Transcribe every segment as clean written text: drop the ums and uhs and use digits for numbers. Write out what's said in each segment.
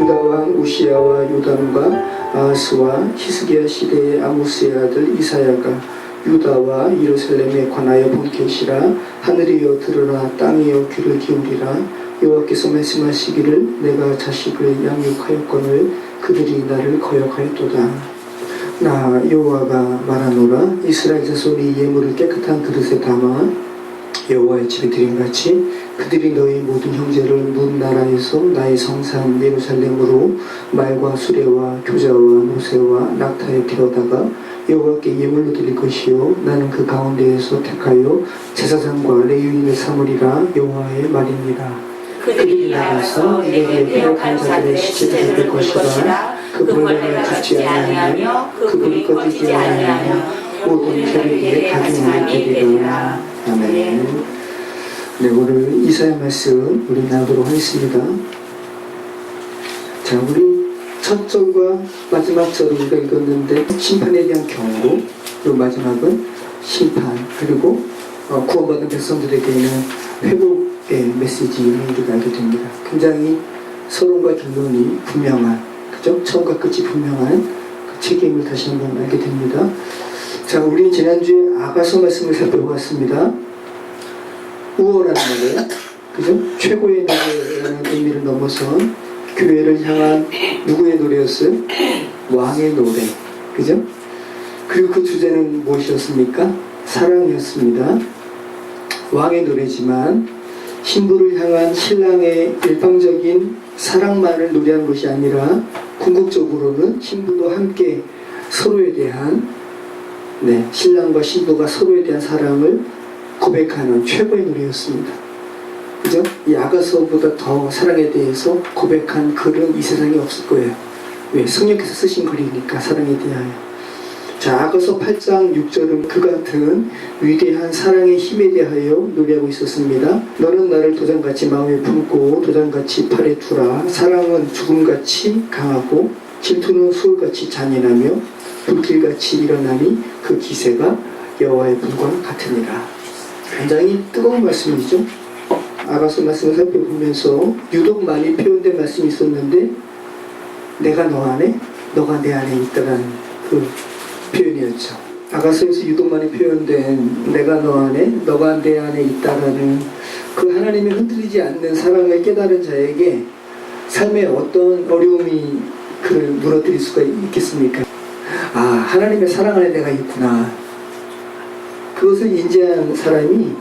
유다 왕 우시야와 요담과 아하스와 히스기야 시대의 아모스의 아들 이사야가 유다와 예루살렘에 관하여 본 계시라. 하늘이여 들으라, 땅이여 귀를 기울이라. 여호와께서 말씀하시기를 내가 자식을 양육하였거늘 그들이 나를 거역하였도다. 나 여호와가 말하노라. 이스라엘 자손이 예물을 깨끗한 그릇에 담아 여호와의 집에 드림같이 그들이 너희 모든 형제를 문 나라에서 나의 성산 예루살렘으로 말과 수레와 교자와 노새와 낙타에 태워다가 여호와께 예물로 드릴 것이요 나는 그 가운데에서 택하여 제사장과 레위인을 삼으리라. 여호와의 말입니다. 그들이 나가서 내게 배역한 자들의 시체를 들 것이라. 그 벌레가 죽지 아니하며 그 불이 꺼지지 아니하며 모든 혈육에 가증하게 되리라. 아멘. 네, 오늘 이사야 말씀 우리 나누도록 하겠습니다. 자, 우리 첫 절과 마지막 절을 우리가 읽었는데 심판에 대한 경고, 그리고 마지막은 심판, 그리고 구원받은 백성들에게는 회복의 메시지를 우리가 알게 됩니다. 굉장히 서론과 결론이 분명한, 그죠? 처음과 끝이 분명한 그 책임을 다시 한번 알게 됩니다. 자, 우리 지난주에 아가서 말씀을 살펴보았습니다. 우월한 노래, 그죠? 최고의 노래라는 의미를 넘어선 교회를 향한 누구의 노래였어요? 왕의 노래, 그죠? 그리고 그 주제는 무엇이었습니까? 사랑이었습니다. 왕의 노래지만 신부를 향한 신랑의 일방적인 사랑만을 노래한 것이 아니라 궁극적으로는 신부도 함께 서로에 대한 신랑과 신부가 서로에 대한 사랑을 고백하는 최고의 노래였습니다. 그죠? 이 아가서보다 더 사랑에 대해서 고백한 글은 이 세상에 없을 거예요. 왜? 성령께서 쓰신 글이니까 사랑에 대하여. 자, 아가서 8장 6절은 그 같은 위대한 사랑의 힘에 대하여 노래하고 있었습니다. 너는 나를 도장같이 마음에 품고 도장같이 팔에 두라. 사랑은 죽음같이 강하고 질투는 수월같이 잔인하며 불길같이 일어나니 그 기세가 여호와의 불과 같으니라. 굉장히 뜨거운 말씀이죠. 아가서 말씀을 살펴보면서 유독 많이 표현된 말씀이 있었는데 내가 너 안에, 너가 내 안에 있다라는 그 표현이었죠. 아가서에서 유독 많이 표현된 내가 너 안에, 너가 내 안에 있다라는 그 하나님의 흔들리지 않는 사랑을 깨달은 자에게 삶에 어떤 어려움이 그를 무너뜨릴 수가 있겠습니까? 아, 하나님의 사랑 안에 내가 있구나. 그것을 인지한 사람이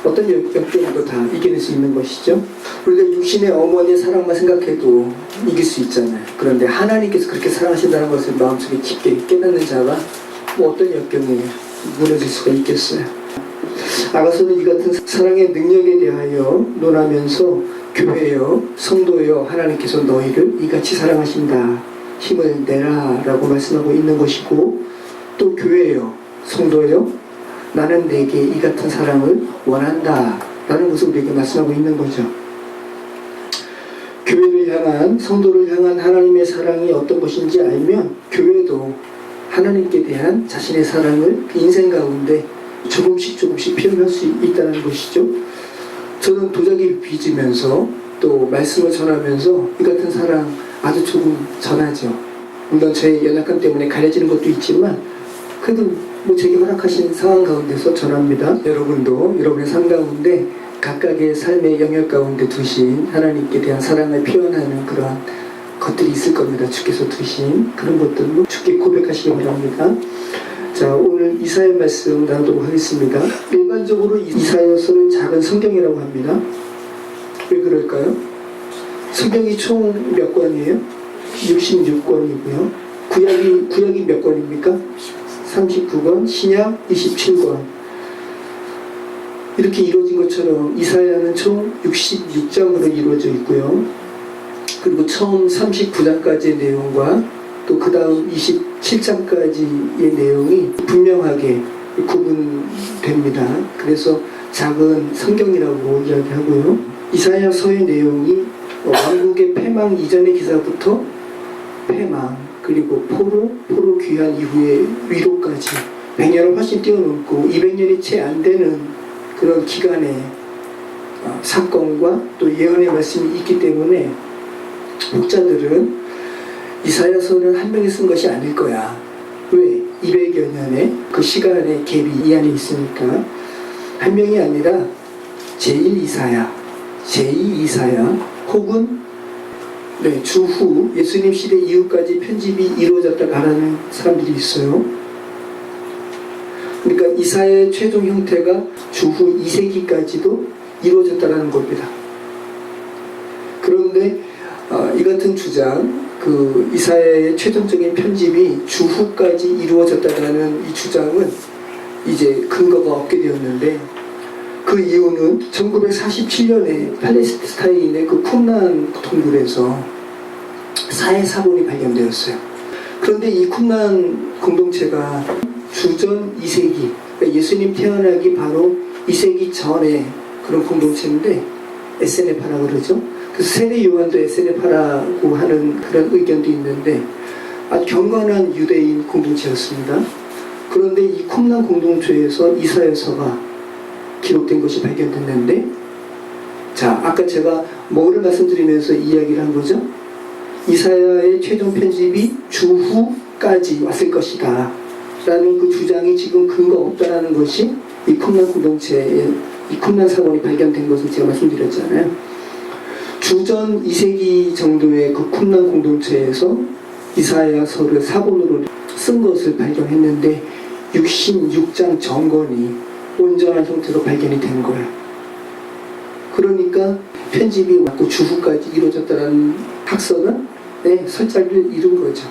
어떤 역경도 다 이겨낼 수 있는 것이죠. 우리가 육신의 어머니의 사랑만 생각해도 이길 수 있잖아요. 그런데 하나님께서 그렇게 사랑하신다는 것을 마음속에 깊게 깨닫는 자가 뭐 어떤 역경에 무너질 수가 있겠어요. 아가서는 이 같은 사랑의 능력에 대하여 논하면서 교회여, 성도여, 하나님께서 너희를 이같이 사랑하신다. 힘을 내라 라고 말씀하고 있는 것이고, 또 교회여, 성도여, 나는 내게 이 같은 사랑을 원한다 라는 것을 우리에게 말씀하고 있는 거죠. 교회를 향한, 성도를 향한 하나님의 사랑이 어떤 것인지 알면 교회도 하나님께 대한 자신의 사랑을 인생 가운데 조금씩 표현할 수 있다는 것이죠. 저는 도자기를 빚으면서 또 말씀을 전하면서 이 같은 사랑 아주 조금 전하죠. 물론 저의 연약함 때문에 가려지는 것도 있지만 그래도 뭐 제게 허락하신 상황 가운데서 전합니다. 여러분도 여러분의 삶 가운데 각각의 삶의 영역 가운데 두신 하나님께 대한 사랑을 표현하는 그러한 것들이 있을 겁니다. 주께서 두신 그런 것들로 주께 고백하시기 바랍니다. 자, 오늘 이사야 말씀 나누도록 하겠습니다. 일반적으로 이사야서는 작은 성경이라고 합니다. 왜 그럴까요? 성경이 총 몇 권이에요? 66권이고요. 구약이 몇 권입니까? 39권, 신약 27권. 이렇게 이루어진 것처럼 이사야는 총 66장으로 이루어져 있고요. 그리고 처음 39장까지의 내용과 또 그 다음 27장까지의 내용이 분명하게 구분됩니다. 그래서 작은 성경이라고 이야기하고요. 이사야서의 내용이 왕국의 패망 이전의 기사부터 패망, 그리고 포로 귀환 이후의 위로까지 100년을 훨씬 뛰어넘고 200년이 채 안 되는 그런 기간의 사건과 또 예언의 말씀이 있기 때문에 목자들은 이사야서는 한 명이 쓴 것이 아닐 거야. 왜? 200여 년의 그 시간의 갭이 이 안에 있으니까 한 명이 아니라 제1이사야, 제2이사야 혹은 주후 예수님 시대 이후까지 편집이 이루어졌다 말하는 사람들이 있어요. 그러니까 이사야의 최종 형태가 주후 2세기까지도 이루어졌다는 겁니다. 그런데 이 같은 주장, 그 이사야의 최종적인 편집이 주후까지 이루어졌다는 이 주장은 이제 근거가 없게 되었는데, 그 이유는 1947년에 팔레스타인의 그 쿰란 동굴에서 사해 사본이 발견되었어요. 그런데 이 쿰란 공동체가 주전 2세기, 그러니까 예수님 태어나기 바로 2세기 전에 그런 공동체인데 에세네파라고 그러죠. 그래서 세례 요한도 에세네파라고 하는 그런 의견도 있는데 아주 경건한 유대인 공동체였습니다. 그런데 이 쿰란 공동체에서 이사야서가 기록된 것이 발견됐는데, 자, 아까 제가 뭐를 말씀드리면서 이야기를 한 거죠? 이사야의 최종 편집이 주후까지 왔을 것이다 라는 그 주장이 지금 근거 없다라는 것이 이 쿰란 공동체의 이 쿰란 사본이 발견된 것을 제가 말씀드렸잖아요. 주전 2세기 정도의 그 쿰란 공동체에서 이사야서를 사본으로 쓴 것을 발견했는데 66장 전권이 온전한 형태로 발견이 된 거예요. 그러니까 편집이 왔고 주후까지 이루어졌다는 학설은 설자를 이룬 거죠.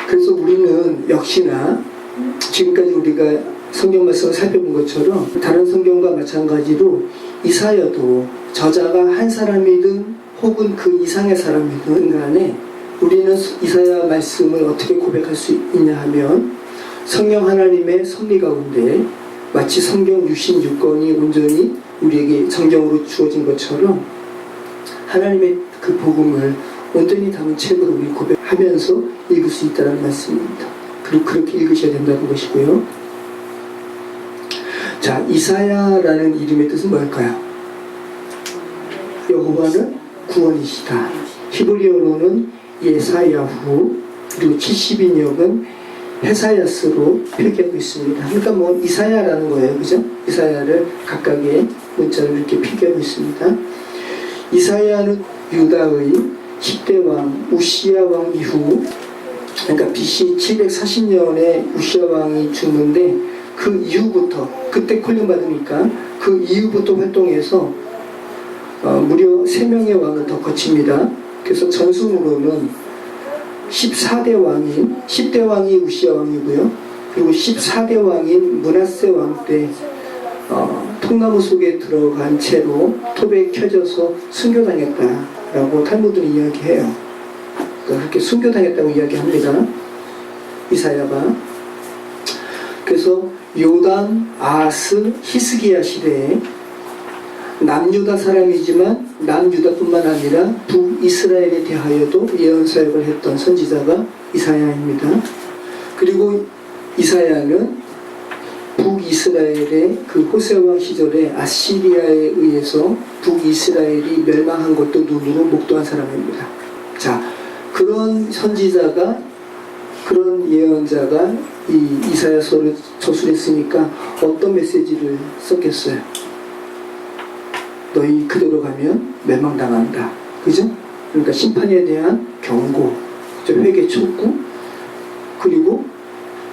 그래서 우리는 역시나 지금까지 우리가 성경 말씀을 살펴본 것처럼 다른 성경과 마찬가지로 이사야도 저자가 한 사람이든 혹은 그 이상의 사람이든 간에 우리는 이사야 말씀을 어떻게 고백할 수 있냐 하면 성령 하나님의 섭리 가운데 마치 성경 66권이 온전히 우리에게 성경으로 주어진 것처럼 하나님의 그 복음을 온전히 담은 책으로 우리 고백하면서 읽을 수 있다는 말씀입니다. 그리고 그렇게 읽으셔야 된다는 것이고요. 자, 이사야라는 이름의 뜻은 뭘까요? 여호와는 구원이시다. 히브리어로는 예사야후, 그리고 70인역은 헤사야스로 표기하고 있습니다. 그러니까 뭐 이사야라는 거예요, 그죠? 이사야를 각각의 문자를 이렇게 표기하고 있습니다. 이사야는 유다의 10대 왕 우시야 왕 이후, 그러니까 BC 740년에 우시야 왕이 죽는데 그 이후부터, 그때 콜링 받으니까 그 이후부터 활동해서 무려 3명의 왕을 더 거칩니다. 그래서 전승으로는 14대 왕인, 10대 왕이 우시야 왕이고요. 그리고 14대 왕인 므낫세 왕 때 통나무 속에 들어간 채로 톱에 켜져서 순교당했다라고 탈무드는 이야기해요. 그렇게 순교당했다고 이야기합니다. 이사야가. 그래서 요담, 아하스, 히스기야 시대에 남유다 사람이지만 남유다뿐만 아니라 북이스라엘에 대하여도 예언사역을 했던 선지자가 이사야입니다. 그리고 이사야는 북이스라엘의 그 호세왕 시절에 아시리아에 의해서 북이스라엘이 멸망한 것도 눈으로 목도한 사람입니다. 자, 그런 선지자가, 그런 예언자가 이 이사야서를 저술했으니까 어떤 메시지를 썼겠어요? 너희 그대로 가면 멸망당한다. 그죠? 그러니까 심판에 대한 경고, 회개 촉구, 그리고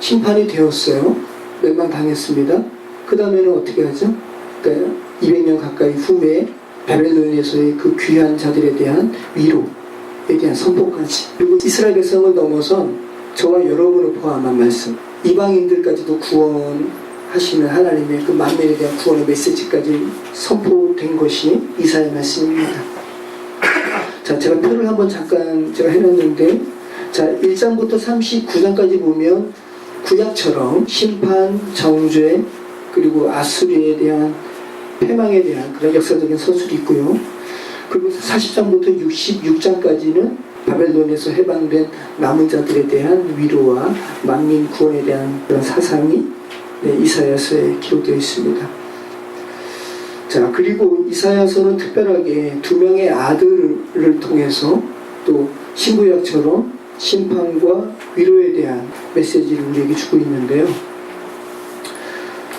심판이 되었어요. 멸망당했습니다. 그 다음에는 어떻게 하죠? 그러니까 200년 가까이 후에 바벨론에서의 그 귀한 자들에 대한 위로에 대한 선포까지, 그리고 이스라엘 백성을 넘어선 저와 여러분을 포함한 말씀, 이방인들까지도 구원하시는 하나님의 그 만민에 대한 구원의 메시지까지 선포된 것이 이사야 말씀입니다. 자, 제가 표를 한번 잠깐 제가 해놨는데, 자, 1장부터 39장까지 보면 구약처럼 심판, 정죄, 그리고 아수리에 대한 패망에 대한 그런 역사적인 서술이 있고요. 그리고 40장부터 66장까지는 바벨론에서 해방된 남은 자들에 대한 위로와 만민 구원에 대한 그런 사상이 이사야서에 기록되어 있습니다. 자, 그리고 이사야서는 특별하게 두 명의 아들을 통해서 또 신구약처럼 심판과 위로에 대한 메시지를 우리에게 주고 있는데요.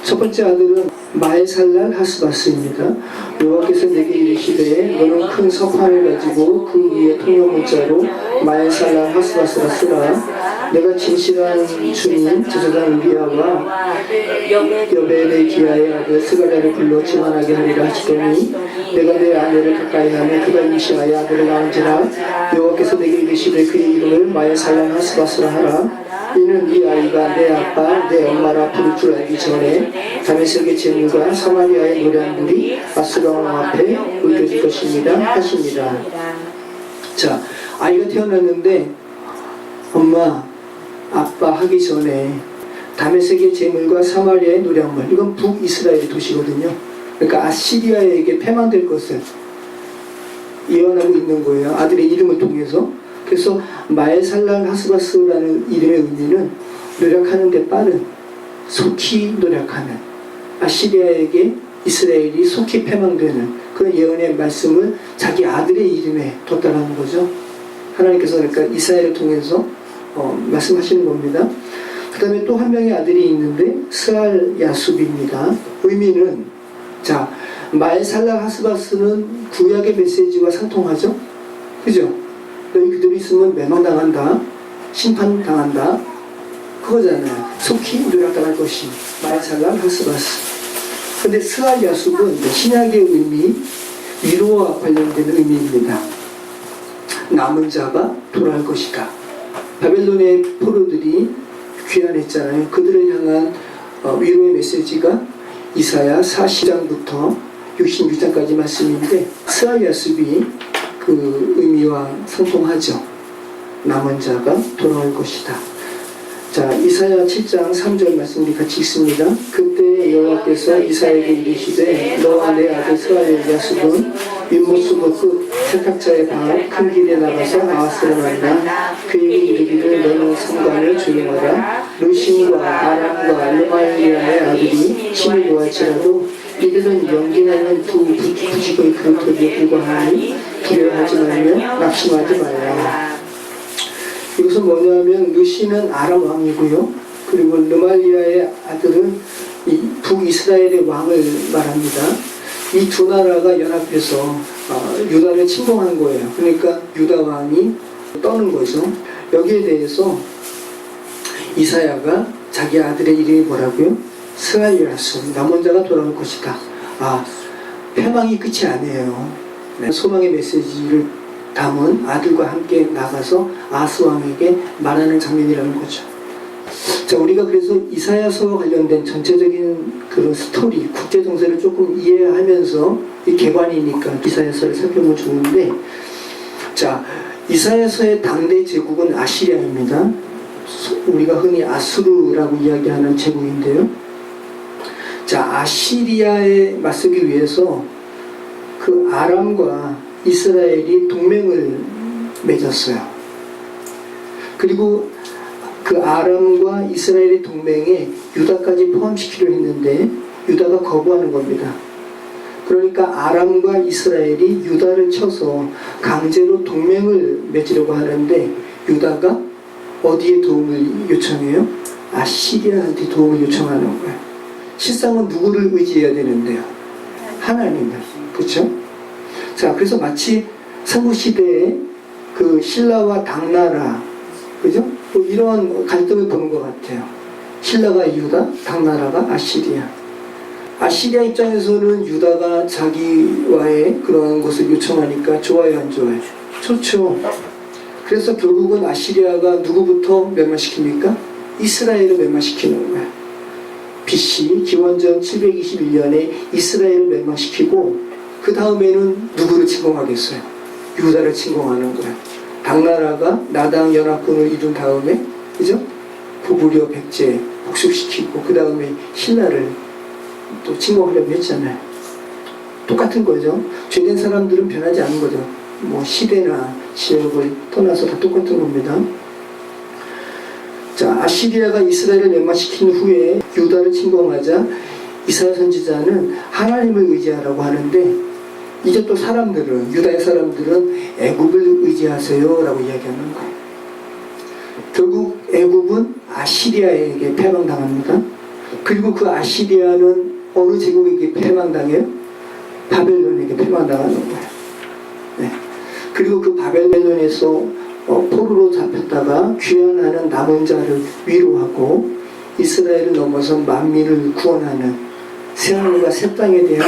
첫 번째 아들은 마에살랄 하스바스입니다. 여호와께서 내게 이르시되 너는 큰 석판을 가지고 그 위에 통용문자로 마에살랄 하스바스라 쓰라. 내가 진실한 주님 제사장 우리아와 여베레기야의 아들 스가랴를 불러 지만하게 하리라 하시더니 내가 내 아내를 가까이 하며 그가 임신하여 아들을 낳은지라. 여호와께서 내게 이르시되 그의 이름을 마에살랄 하스바스라 하라. 이는 이 아이가 내 아빠 내 엄마라 부를 줄 알기 전에 다메섹의 재물과 사마리아의 노량물이 아수라 왕 앞에 의겨질 것입니다 하십니다. 자, 아이가 태어났는데 엄마 아빠 하기 전에 다메섹의 재물과 사마리아의 노량물, 이건 북이스라엘의 도시거든요. 그러니까 아시리아에게 패망될 것을 예언하고 있는 거예요. 아들의 이름을 통해서. 그래서 마에살랄 하스바스라는 이름의 의미는 노력하는 데 빠른, 속히 노력하는, 아시리아에게 이스라엘이 속히 패망되는 그런 예언의 말씀을 자기 아들의 이름에 뒀다라는 거죠. 하나님께서 그러니까 이사야를 통해서 말씀하시는 겁니다. 그 다음에 또 한 명의 아들이 있는데 스알 야숲입니다. 의미는, 자, 마에살랄 하스바스는 구약의 메시지와 상통하죠. 그죠? 너희 그대로 있으면 멸망당한다, 심판당한다, 그거잖아요. 속히 노력당할 것이 마에살랄 하스바스. 근데 스알 야숲은 신약의 의미, 위로와 관련된 의미입니다. 남은 자가 돌아올 것이다. 바벨론의 포로들이 귀환했잖아요. 그들을 향한 위로의 메시지가 이사야 40장부터 66장까지 말씀인데 스알 야숲이 그 의미와 상통하죠. 남은 자가 돌아올 것이다. 자, 이사야 7장 3절 말씀 우리 같이 읽습니다. 그때 여호와께서 이사야에게 이르시되 너와 내 아들 스알 야숲은 윗모습의 끝 세탁자의 방 큰 길에 나가서 마하스를 만나 그에게 이르기를 너는 성관을 조용하라. 루신과 아람과 르말리아의 아들이 힘이 모할지라도 이들은 연기나는 두 부직의 그릇들에 불과하니 두려워하지 말며 낙심하지 말라. 이것은 뭐냐면 루시는 아람 왕이고요. 그리고 르말리아의 아들은 이 북이스라엘의 왕을 말합니다. 이 두 나라가 연합해서 유다를 침공한 거예요. 그러니까 유다 왕이 떠는 거죠. 여기에 대해서 이사야가 자기 아들의 이름이 뭐라고요? 스알야스, 남은 자가 돌아올 것이다. 아, 패망이 끝이 아니에요. 소망의 메시지를 담은 아들과 함께 나가서 아스 왕에게 말하는 장면이라는 거죠. 자, 우리가 그래서 이사야서와 관련된 전체적인 그런 스토리, 국제 정세를 조금 이해하면서 이 개관이니까 이사야서를 살펴보면 좋은데, 자, 이사야서의 당대 제국은 아시리아입니다. 우리가 흔히 아수르라고 이야기하는 제국인데요. 자, 아시리아에 맞서기 위해서 그 아람과 이스라엘이 동맹을 맺었어요. 그리고 그 아람과 이스라엘의 동맹에 유다까지 포함시키려 했는데 유다가 거부하는 겁니다. 그러니까 아람과 이스라엘이 유다를 쳐서 강제로 동맹을 맺으려고 하는데 유다가 어디에 도움을 요청해요? 아시리아한테 도움을 요청하는 거예요. 실상은 누구를 의지해야 되는데요? 하나님을. 그렇죠? 자, 그래서 마치 삼국시대에 그 신라와 당나라, 그죠? 뭐 이러한 갈등을 보는 것 같아요. 신라가 유다, 당나라가 아시리아. 아시리아 입장에서는 유다가 자기와의 그러한 것을 요청하니까 좋아요, 안 좋아요? 좋죠. 그래서 결국은 아시리아가 누구부터 멸망시킵니까? 이스라엘을 멸망시키는 거예요. BC 기원전 721년에 이스라엘을 멸망시키고 그 다음에는 누구를 침공하겠어요? 유다를 침공하는 거예요. 당나라가 나당 연합군을 이룬 다음에, 그죠? 고구려 백제 복속시키고 그 다음에 신라를 또 침공하려고 했잖아요. 똑같은 거죠. 죄된 사람들은 변하지 않은 거죠. 뭐 시대나 지역을 떠나서 다 똑같은 겁니다. 자, 아시리아가 이스라엘을 멸망시킨 후에 유다를 침공하자 이사야 선지자는 하나님을 의지하라고 하는데 이제 또 사람들은 유다의 사람들은 애굽을 의지하세요라고 이야기하는 거예요. 결국 애굽은 아시리아에게 패망당합니다. 그리고 그 아시리아는 어느 제국에게 패망당해요? 바벨론에게 패망당하는 거예요. 네. 그리고 그 바벨론에서 포로로 잡혔다가 귀환하는 남은 자를 위로하고 이스라엘을 넘어서 만민을 구원하는 새하늘과 새 땅에 대한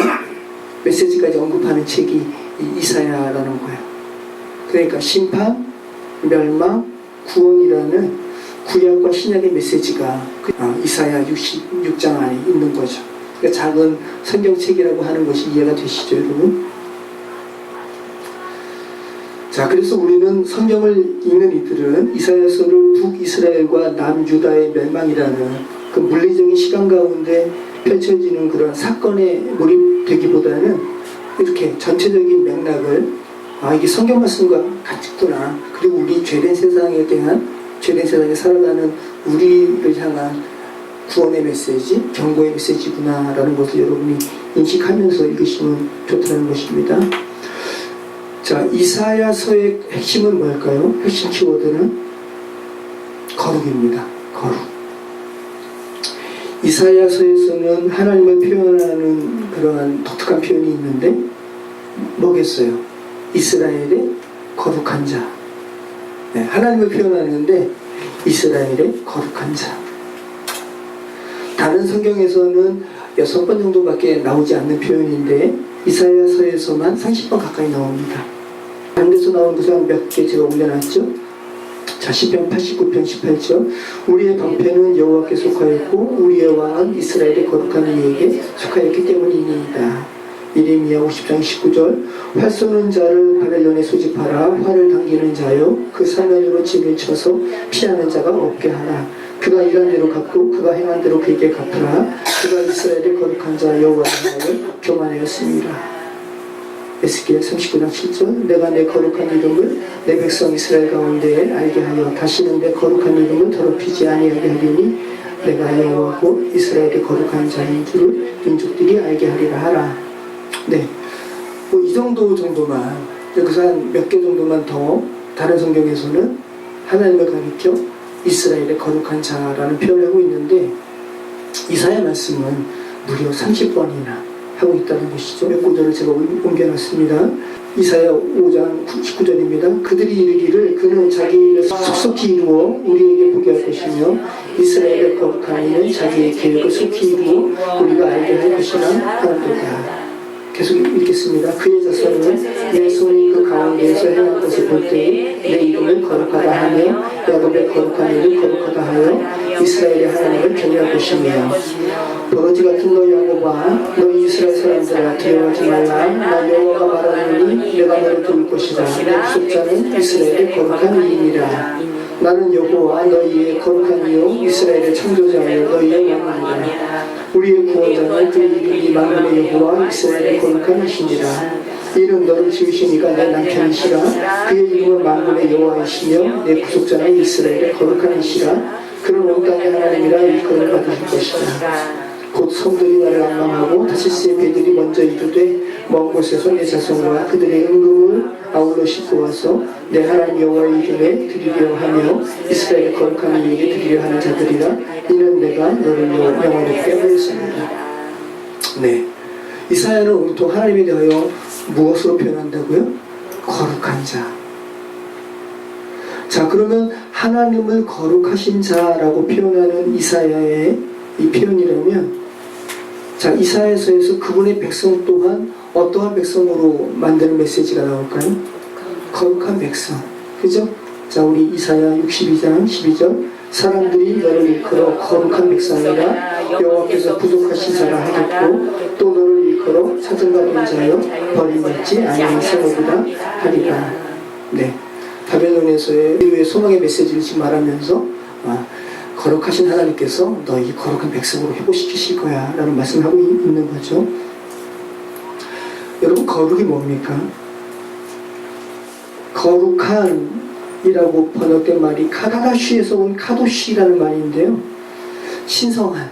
메시지까지 언급하는 책이 이 이사야라는 거예요. 그러니까 심판, 멸망, 구원이라는 구약과 신약의 메시지가 이사야 66장 안에 있는 거죠. 그러니까 작은 성경책이라고 하는 것이 이해가 되시죠, 여러분? 자, 그래서 우리는 성경을 읽는 이들은 이사야서를 북이스라엘과 남유다의 멸망이라는 그 물리적인 시간 가운데 펼쳐지는 그런 사건에 몰입되기보다는 이렇게 전체적인 맥락을 이게 성경 말씀과 같구나, 그리고 우리 죄된 세상에 대한 죄된 세상에 살아가는 우리를 향한 구원의 메시지, 경고의 메시지구나 라는 것을 여러분이 인식하면서 읽으시면 좋다는 것입니다. 자, 이사야서의 핵심은 뭘까요? 핵심 키워드는 거룩입니다. 거룩. 이사야서에서는 하나님을 표현하는 그러한 독특한 표현이 있는데 뭐겠어요? 이스라엘의 거룩한 자. 네, 하나님을 표현하는데 이스라엘의 거룩한 자. 다른 성경에서는 6번 정도밖에 나오지 않는 표현인데 이사야서에서만 30번 가까이 나옵니다. 다른 데서 나온 것은 몇 개 제가 올려놨죠. 자, 시편 89편 18절. 우리의 방패는 여호와께 속하였고 우리의 왕은 이스라엘의 거룩한 이에게 속하였기 때문이니이다. 예레미야 50장 19절. 활 쏘는 자를 바벨론에 소집하라. 활을 당기는 자여 그 사면으로 진을 쳐서 피하는 자가 없게 하라. 그가 일한 대로 갚고 그가 행한 대로 그에게 갚으라. 그가 이스라엘의 거룩한 자 여호와를 하여 교만하였습니다. 에스겔 39장 7절. 내가 내 거룩한 이름을 내 백성 이스라엘 가운데에 알게 하여 다시는 내 거룩한 이름을 더럽히지 아니하게 하리니 내가 여호와고 이스라엘의 거룩한 자인 줄을 민족들이 알게 하리라 하라. 네, 뭐 이 정도만, 여기서 한 몇 개 정도만 더 다른 성경에서는 하나님을 가리켜 이스라엘의 거룩한 자라는 표현을 하고 있는데 이사야 말씀은 무려 30번이나 하고 있다는 것이죠. 몇 구절을 제가 옮겨놨습니다. 이사야 5장 19절입니다. 그들이 이르기를 그는 자기 일을 속속히 이루어 우리에게 보게 할 것이며 이스라엘의 거룩한 이는 자기의 계획을 속히 이루어 우리가 알게 할 것이라 하는도다. 계속 읽겠습니다. 그의 자손은 내 손이 그 가운데에서 행한 것을 볼 때에 내 이름을 거룩하다 하며 야곱의 거룩한 이를 거룩하다 하여 이스라엘의 하나님을 경외할 것이며 버러지 같은 너희 야곱아 너희 이스라엘 사람들아 두려워하지 말라. 나 여호와가 말하노니 내가 너를 도울 것이다. 내 구속자는 이스라엘의 거룩한 이이니라. 나는 여호와 너희의 거룩한 이요 이스라엘의 창조자여 너희의 왕이니라. 우리의 구원자는 그 이름이 만군의 여호와 이스라엘의 거룩한 이시니라. 이는 너를 지으신 이가 내 남편이시라. 그의 이름은 만군의 여호와이시며 내 구속자는 이스라엘의 거룩한 이시라. 그는 온 땅의 하나님이라 일컬음을 받으실 것이다. 곧 성들이 나를 앙망하고 다시스의 배들이 먼저 이르되 먼 곳에서 내 자손과 그들의 은금을 아울러 싣고 와서 내 하나님 여호와의 이름에 드리려 하며 이스라엘의 거룩한 이에게 드리려 하는 자들이라. 이는 내가 너를 영원히 깨버렸습니다. 네, 이사야는 온통 하나님에 대하여 무엇으로 표현한다고요? 거룩한 자. 자, 그러면 하나님을 거룩하신 자라고 표현하는 이사야의 이 표현이라면, 자, 이사야서에서 그분의 백성 또한 어떠한 백성으로 만드는 메시지가 나올까요? 거룩한 백성. 그죠? 자, 우리 이사야 62장 12절. 사람들이 너를 일컬어 거룩한 백성이라 여호와께서 부족하신 자라 하겠고 또 너를 일컬어 사정받은 자여 버림받지 아니한 성읍이라 하리라. 네, 바벨론에서의 인류의 소망의 메시지를 지금 말하면서 거룩하신 하나님께서 너희 거룩한 백성으로 회복시키실 거야 라는 말씀을 하고 있는 거죠. 여러분, 거룩이 뭡니까? 거룩한이라고 번역된 말이 카다시에서 온 카도시라는 말인데요, 신성한,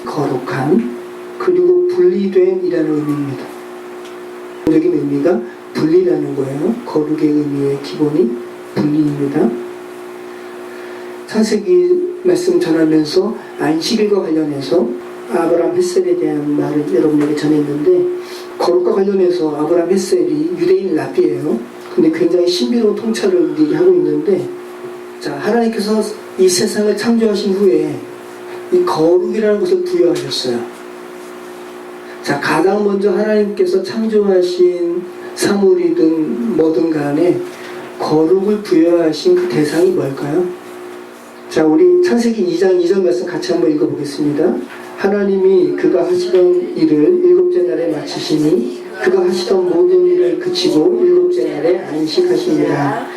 거룩한, 그리고 분리된이라는 의미입니다. 적인 의미가 분리라는 거예요. 거룩의 의미의 기본이 분리입니다. 창세기 말씀 전하면서 안식일과 관련해서 아브라함 햇셀에 대한 말을 여러분에게 전했는데, 거룩과 관련해서 아브라함 햇셀이 유대인 랍비예요. 근데 굉장히 신비로운 통찰을 우리에게 하고 있는데, 자, 하나님께서 이 세상을 창조하신 후에 이 거룩이라는 것을 부여하셨어요. 자, 가장 먼저 하나님께서 창조하신 사물이든 뭐든 간에 거룩을 부여하신 그 대상이 뭘까요? 자, 우리 창세기 2장 2절 말씀 같이 한번 읽어보겠습니다. 하나님이 그가 하시던 일을 일곱째 날에 마치시니 그가 하시던 모든 일을 그치고 일곱째 날에 안식하시니라.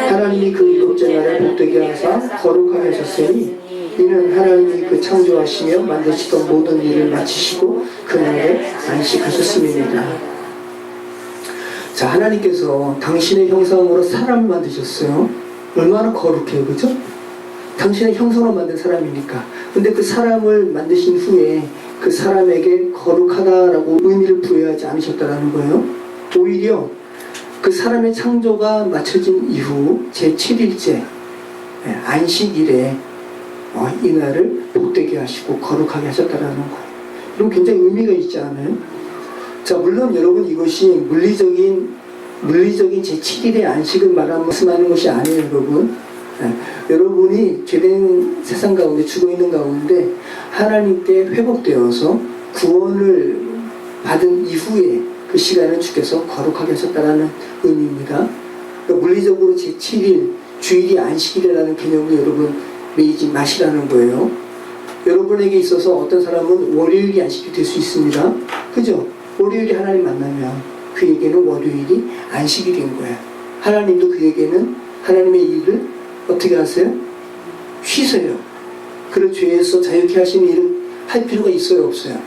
하나님이 그 일곱째 날에 복되게 하사 거룩하게 하셨으니 이는 하나님이 그 창조하시며 만드시던 모든 일을 마치시고 그날에 안식하셨음입니다. 자, 하나님께서 당신의 형상으로 사람을 만드셨어요. 얼마나 거룩해요, 그죠? 당신의 형상으로 만든 사람이니까. 근데 그 사람을 만드신 후에 그 사람에게 거룩하다라고 의미를 부여하지 않으셨다라는 거예요. 오히려 그 사람의 창조가 마쳐진 이후 제7일째 안식일에 이날을 복되게 하시고 거룩하게 하셨다라는 거예요. 그럼 굉장히 의미가 있지 않아요? 자, 물론 여러분, 이것이 물리적인 제7일의 안식을 말씀하는 것이 아니에요, 여러분. 여러분이 죄된 세상 가운데 죽어 있는 가운데 하나님께 회복되어서 구원을 받은 이후에 그 시간을 주께서 거룩하게 하셨다라는 의미입니다. 그러니까 물리적으로 제7일 주일이 안식일이라는 개념을 여러분 매이지 마시라는 거예요. 여러분에게 있어서 어떤 사람은 월요일이 안식일이 될 수 있습니다. 그죠? 월요일이 하나님 만나면 그에게는 월요일이 안식일인 거예요. 하나님도 그에게는 하나님의 일을 어떻게 하세요? 쉬세요. 그런 죄에서 자유케 하시는 일을 할 필요가 있어요, 없어요?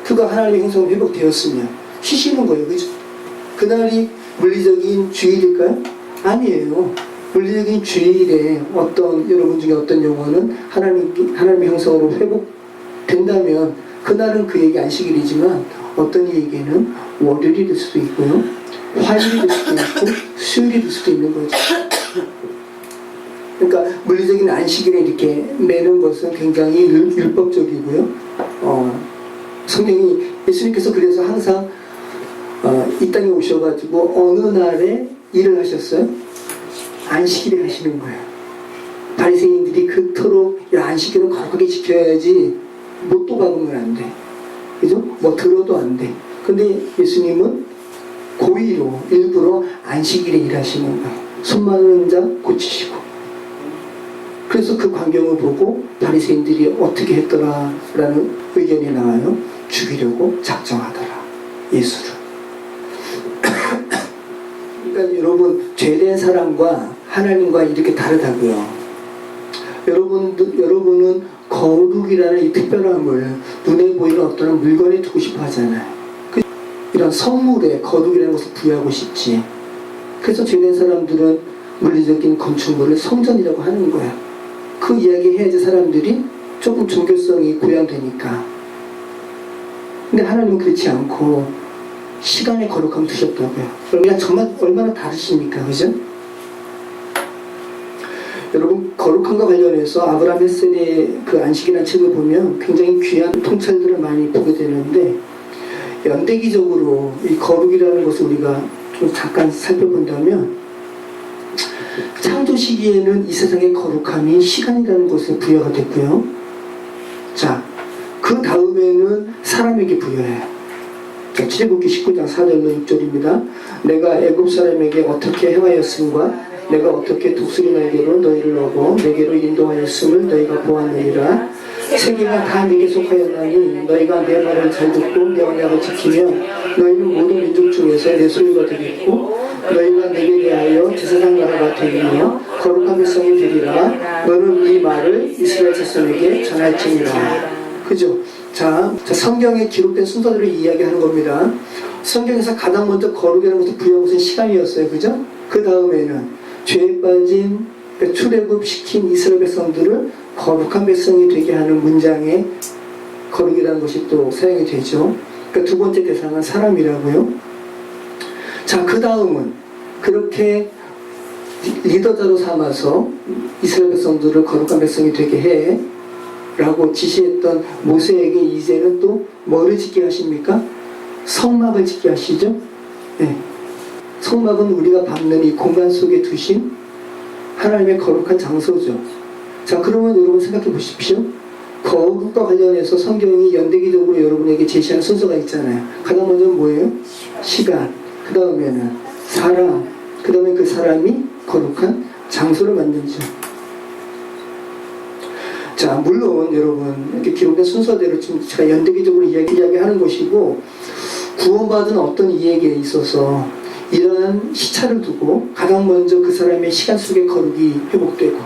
그가 하나님의 형상으로 회복되었으면 쉬시는 거예요, 그죠? 그날이 물리적인 주일일까요? 아니에요. 물리적인 주일에 여러분 중에 어떤 영혼은 하나님의 형상으로 회복된다면 그날은 그에게 안식일이지만 어떤 이에게는 월요일이 될 수도 있고요, 화요일이 될 수도 있고 수요일이 될 수도 있는 거죠. 그러니까 물리적인 안식일에 이렇게 매는 것은 굉장히 율법적이고요. 성경이 예수님께서 그래서 항상 이 땅에 오셔가지고 어느 날에 일을 하셨어요? 안식일에 하시는 거예요. 바리새인들이 그토록 야, 안식일은 거룩하게 지켜야지 못도 박으면 안 돼, 그죠? 뭐 들어도 안 돼. 근데 예수님은 고의로 일부러 안식일에 일하시는 거예요. 손 많은 자 고치시고. 그래서 그 광경을 보고 바리새인들이 어떻게 했더라라는 의견이 나와요. 죽이려고 작정하더라, 예수를. 그러니까 여러분, 죄된 사람과 하나님과 이렇게 다르다고요. 여러분은 거룩이라는 이 특별함을 눈에 보이는 어떤 물건에 두고 싶어 하잖아요. 이런 선물에 거룩이라는 것을 부여하고 싶지. 그래서 죄된 사람들은 물리적인 건축물을 성전이라고 하는 거야. 그 이야기 해야지 사람들이 조금 종교성이 고양되니까. 근데 하나님은 그렇지 않고 시간의 거룩함을 두셨다고요. 정말 얼마나 다르십니까, 그죠? 여러분, 거룩함과 관련해서 아브라함 햇셀의 그 안식이라는 책을 보면 굉장히 귀한 통찰들을 많이 보게 되는데, 연대기적으로 이 거룩이라는 것을 우리가 좀 잠깐 살펴본다면, 창조 시기에는 이 세상의 거룩함이 시간이라는 것에 부여가 됐고요. 자, 그 다음에는 사람에게 부여해요. 자, 출애굽기 19장 4절로 6절입니다. 내가 애굽 사람에게 어떻게 행하였음과 내가 어떻게 독수리 날개로 너희를 얻어 내게로 인도하였음을 너희가 보았느니라. 세계가 다 내게 속하였나니 너희가 내 말을 잘 듣고 내 언약을 지키며 너희는 모든 민족 중에서 내 소유가 되겠고 너희가 내게 대하여 제사장 나라가 되며 거룩한 백성이 되리라. 너는 이 말을 이스라엘 자손에게 전할지니라. 그죠? 자, 성경에 기록된 순서대로 이야기하는 겁니다. 성경에서 가장 먼저 거룩이라는 것을 부여한 것은 시간이었어요, 그죠? 그 다음에는 죄에 빠진 출애굽시킨 이스라엘 백성들을 거룩한 백성이 되게 하는 문장에 거룩이라는 것이 또 사용이 되죠. 그러니까 두 번째 대상은 사람이라고요. 자, 그 다음은 그렇게 리더자로 삼아서 이스라엘 백성들을 거룩한 백성이 되게 해 라고 지시했던 모세에게 이제는 또 뭐를 짓게 하십니까? 성막을 짓게 하시죠. 네. 성막은 우리가 밟는 이 공간 속에 두신 하나님의 거룩한 장소죠. 자, 그러면 여러분 생각해 보십시오. 거룩과 관련해서 성경이 연대기적으로 여러분에게 제시하는 순서가 있잖아요. 가장 먼저는 뭐예요? 시간. 그 다음에는 사람. 그 다음에 그 사람이 거룩한 장소를 만들죠. 자, 물론 여러분 이렇게 기록된 순서대로 지금 제가 연대기적으로 이야기하는 것이고, 구원받은 어떤 이에게 있어서 이러한 시차를 두고 가장 먼저 그 사람의 시간 속에 거룩이 회복되고,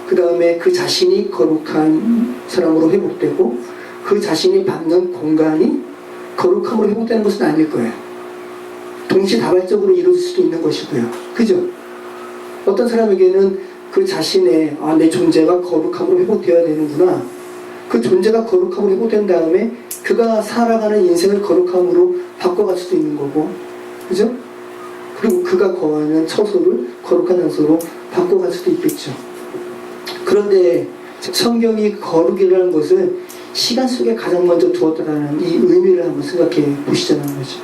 그 다음에 그 자신이 거룩한 사람으로 회복되고, 그 자신이 받는 공간이 거룩함으로 회복되는 것은 아닐 거예요. 동시다발적으로 이루어질 수도 있는 것이고요. 그죠? 어떤 사람에게는 그 자신의 내 존재가 거룩함으로 회복되어야 되는구나. 그 존재가 거룩함으로 회복된 다음에 그가 살아가는 인생을 거룩함으로 바꿔갈 수도 있는 거고, 그죠? 그리고 그가 거하는 처소를 거룩한 장소로 바꿔갈 수도 있겠죠. 그런데 성경이 거룩이라는 것을 시간 속에 가장 먼저 두었다는 이 의미를 한번 생각해 보시자는 거죠.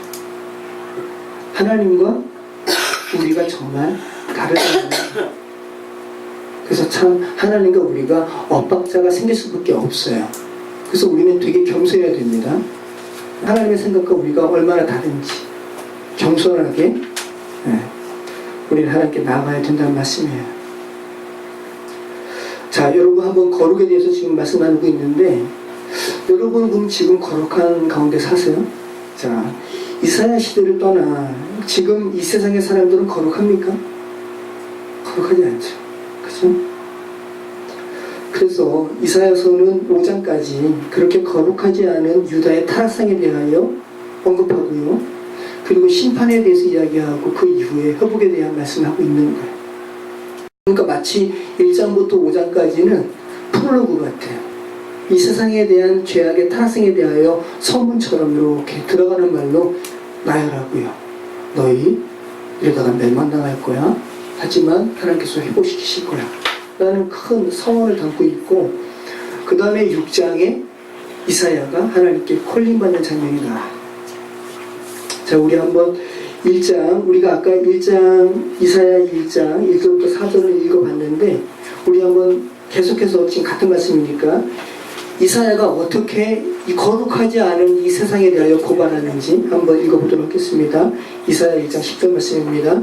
하나님과 우리가 정말 다르다는, 그래서 참 하나님과 우리가 엇박자가 생길 수밖에 없어요. 그래서 우리는 되게 겸손해야 됩니다. 하나님의 생각과 우리가 얼마나 다른지 겸손하게 우리는 하나님께 나아가야 된다는 말씀이에요. 자, 여러분 한번 거룩에 대해서 지금 말씀 나누고 있는데, 여러분 그럼 지금 거룩한 가운데 사세요? 자, 이사야 시대를 떠나 지금 이 세상의 사람들은 거룩합니까? 거룩하지 않죠. 그죠? 그래서 이사야서는 5장까지 그렇게 거룩하지 않은 유다의 타락상에 대하여 언급하고요. 그리고 심판에 대해서 이야기하고 그 이후에 회복에 대한 말씀하고 있는 거예요. 그러니까 마치 1장부터 5장까지는 프롤로그 같아요. 이 세상에 대한 죄악의 타락성에 대하여 선문처럼 이렇게 들어가는 말로 나열하고요. 너희 이러다가 멸망당할 거야. 하지만 하나님께서 회복시키실 거야. 라는 큰 서원을 담고 있고, 그 다음에 6장에 이사야가 하나님께 콜링받는 장면이 나와요. 자, 우리 한번 1장, 우리가 아까 1장, 이사야 1장 1절부터 4절을 읽어봤는데, 우리 한번 계속해서 지금 같은 말씀이니까 이사야가 어떻게 이 거룩하지 않은 이 세상에 대하여 고발하는지 한번 읽어보도록 하겠습니다. 이사야 1장 10절 말씀입니다.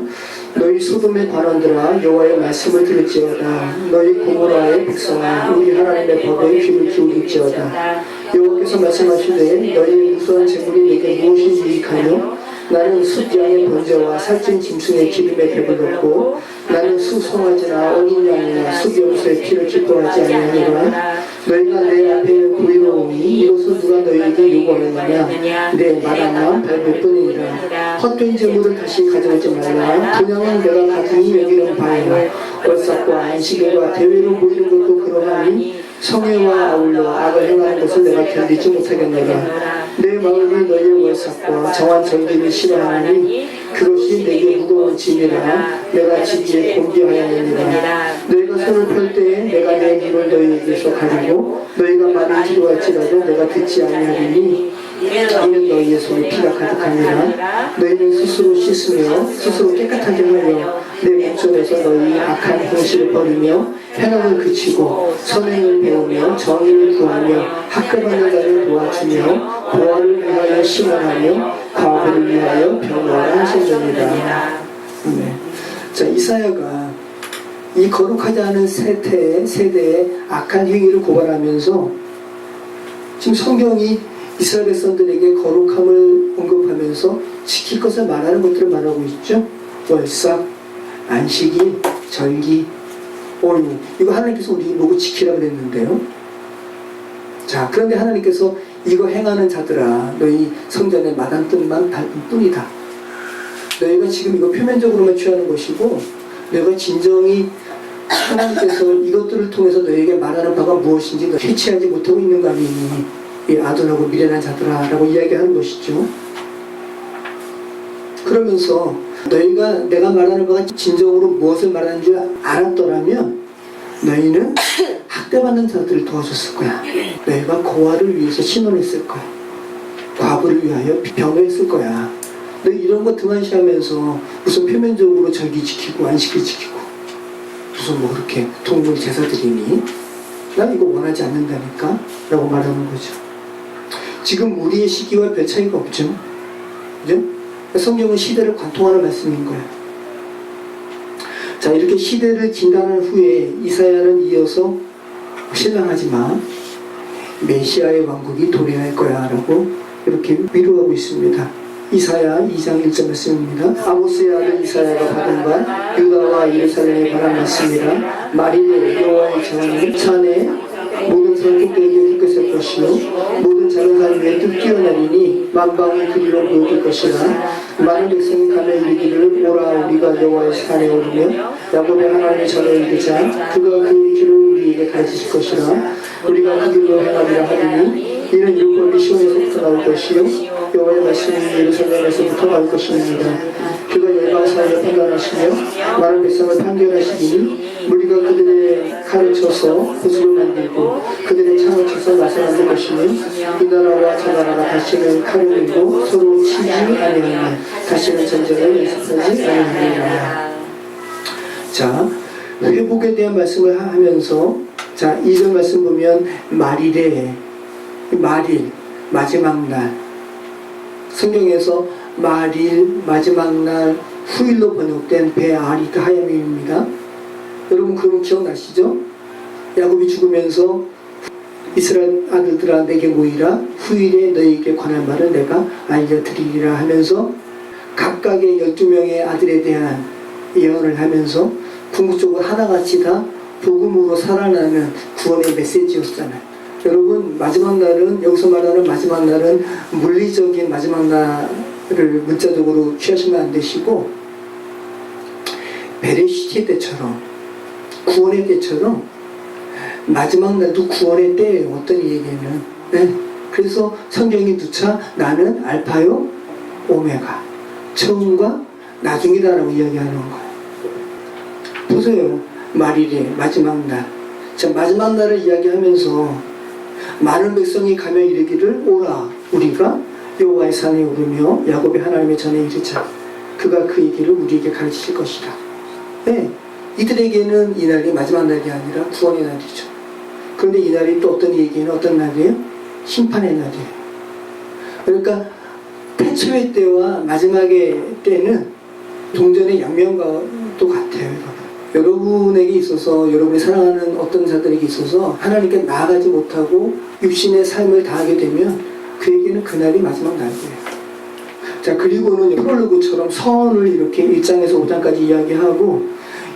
너희 소돔의 발언들아 여호와의 말씀을 들을지어다. 너희 고모라의 백성아 우리 하나님의 법에 귀를 기울일지어다. 여호와께서 말씀하시되 너희 우선 재물이 내게 무엇이 유익하며 나는 숫양의 번제와 살찐 짐승의 기름에 배불렀고 나는 수송아지나 어린 양이나 수비용수의 피를 기뻐하지 아니하니라. 너희가 내 앞에 보이노니 이것은 누가 너희에게 요구하느냐. 내 말하나 밟을 뿐이니라. 헛된 재물을 다시 가져오지 말라. 분양은 내가 가증히 여기는 바요. 월삭과 안식일과 대회로 모이는 것도 그러하니 성회와 아울러 악을 행하는 것을 내가 견디지 못하겠노라. 내 마음이 너희의 월삭과 정한 정기를 싫어하니 그것이 내게 무거운 짐이라. 내가 지기에 공개하였느니라. 너희가 손을 펼 때에 내가 내 눈을 너희에게서 가리고 너희가 말을 기도할지라도 내가 듣지 아니하리니 이는 너희의 손에 피가 가득하니라. 너희는 스스로 씻으며 스스로 깨끗하게 하며 내 목전에서 너희 악한 행실을 버리며 행악을 그치고 선행을 배우며 정의를 구하며 학급하는 자를 도와주며 보화를 위하여 신원하며 과부를 위하여 변호하라 하셨느니라. 자, 이사야가 이 거룩하지 않은 세대의 악한 행위를 고발하면서 지금 성경이 이스라엘 백성들에게 거룩함을 언급하면서 지킬 것을 말하는 것들을 말하고 있죠. 월삭, 안식일, 절기, 오늘 이거 하나님께서 우리 보고 지키라고 그랬는데요. 자, 그런데 하나님께서 이거 행하는 자들아 너희 성전의 마당뜰만 밟을 뿐이다. 너희가 지금 이거 표면적으로만 취하는 것이고 너희가 진정이 하나님께서 이것들을 통해서 너희에게 말하는 바가 무엇인지 너 캐치하지 못하고 있는 거 아니니. 이 아둔하고 미련한 자들아 라고 이야기하는 것이죠. 그러면서 너희가 내가 말하는 바가 진정으로 무엇을 말하는 줄 알았더라면 너희는 학대받는 자들을 도와줬을 거야. 너희가 고아를 위해서 신원했을 거야. 과부를 위하여 병했을 거야. 너 이런 거 등한시하면서 무슨 표면적으로 절기 지키고 안식일 지키고 무슨 뭐 그렇게 동물 제사 드리니? 난 이거 원하지 않는다니까? 라고 말하는 거죠. 지금 우리의 시기와 별 차이가 없죠. 그죠? 성경은 시대를 관통하는 말씀인 거예요. 자, 이렇게 시대를 진단한 후에 이사야는 이어서 신랑하지 마. 메시아의 왕국이 도래할 거야 라고 이렇게 위로하고 있습니다. 이사야 2장 1절 말씀입니다. 아모스의 아들 이사야가 받은 바 유다와 예루살렘에 관한 말씀이라. 말일 여호와의 전이 산에 모든 산 꼭대기에 흙을 것이요 모든 작은 산 위에 뚝 뛰어나리니 만방의 그리로 보여줄 것이라. 많은 백성이 가며 이르기를 오라 우리가 여호와의 산에 오르며 야곱의 하나님의 전에 이르자. 그가 그 길을 우리에게 가르치실 것이라. 우리가 그 길로 행하리라 하리니 이는 율법이 시온에서부터 나올 것이요 여호와의 말씀이 예루살렘에서부터 나올 것입니다. 그가 열방 사이에 판단하시며 많은 백성을 판결하시리니 우리가 그들의 칼을 쳐서 구슬을 만들고 그들의 창을 쳐서 낫을 만들 것이며 이 나라와 저 나라가 다시는 칼을 들고 서로 치지 아니하며 다시는 전쟁을 연습하지 아니하리라. 자, 회복에 대한 말씀을 하면서 자 2절 말씀 보면 말일에 말일 마지막 날 성경에서 말일 마지막 날 후일로 번역된 베아리트 하야밈입니다. 여러분 그럼 기억나시죠? 야곱이 죽으면서 이스라엘 아들들아 내게 모이라 후일에 너희에게 관할 말을 내가 알려드리리라 하면서 각각의 12명의 아들에 대한 예언을 하면서 궁극적으로 하나같이 다 복음으로 살아나는 구원의 메시지였잖아요. 여러분 마지막 날은 여기서 말하는 마지막 날은 물리적인 마지막 날을 문자적으로 취하시면 안 되시고 베레시티 때처럼 구원의 때처럼 마지막 날도 구원의 때예요. 어떤 얘기는 네. 그래서 성경이 누차 나는 알파요 오메가 처음과 나중이다라고 이야기하는 거예요. 보세요. 말일에 마지막 날. 자, 마지막 날을 이야기하면서 많은 백성이 가며 이르기를 오라 우리가 여호와의 산에 오르며 야곱의 하나님의 전에 이르자. 그가 그 얘기를 우리에게 가르치실 것이다. 네, 이들에게는 이 날이 마지막 날이 아니라 구원의 날이죠. 그런데 이 날이 또 어떤 얘기는 어떤 날이에요? 심판의 날이에요. 그러니까 태초의 때와 마지막의 때는 동전의 양면과 또 같아요. 여러분에게 있어서 여러분이 사랑하는 어떤 자들에게 있어서 하나님께 나아가지 못하고 육신의 삶을 다하게 되면 그에게는 그날이 마지막 날이에요. 자, 그리고는 프롤로그처럼 선을 이렇게 1장에서 5장까지 이야기하고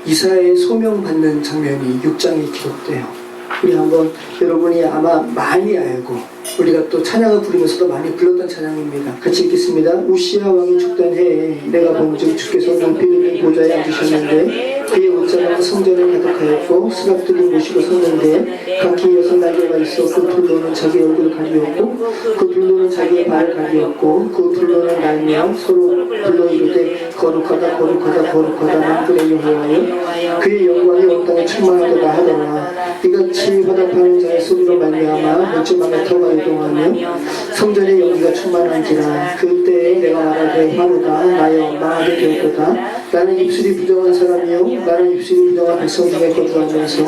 이사야의 소명받는 장면이 6장에 기록돼요. 우리 한번 여러분이 아마 많이 알고 우리가 또 찬양을 부르면서도 많이 불렀던 찬양입니다. 같이 읽겠습니다. 우시야 왕이 죽던 해에 내가 본즉 주께서 높이 있는 보좌에 앉으셨는데 그의 옷자락은 성전을 가득하였고 스랍들이 모시고 섰는데 각기 6날개가 있어 그 둘로는 자기 얼굴을 가리었고 그 둘로는 자기의 발을 가리었고 그 둘로는 날며 서로 불러 이르되 거룩하다 거룩하다 거룩하다 만군의 여호와여 그의 영광이 온 땅에 충만하도다 하더라. 이같이 화답하는 자의 소리로 말미암아 물주방에 터가 이동하며 성전의 연기가 충만한지라. 그때에 내가 말하되 화로다 나여 망하게 되었도다. 나는 입술이 부정한 사람이요 나는 입술이 부정한 백성 중에 거주하면서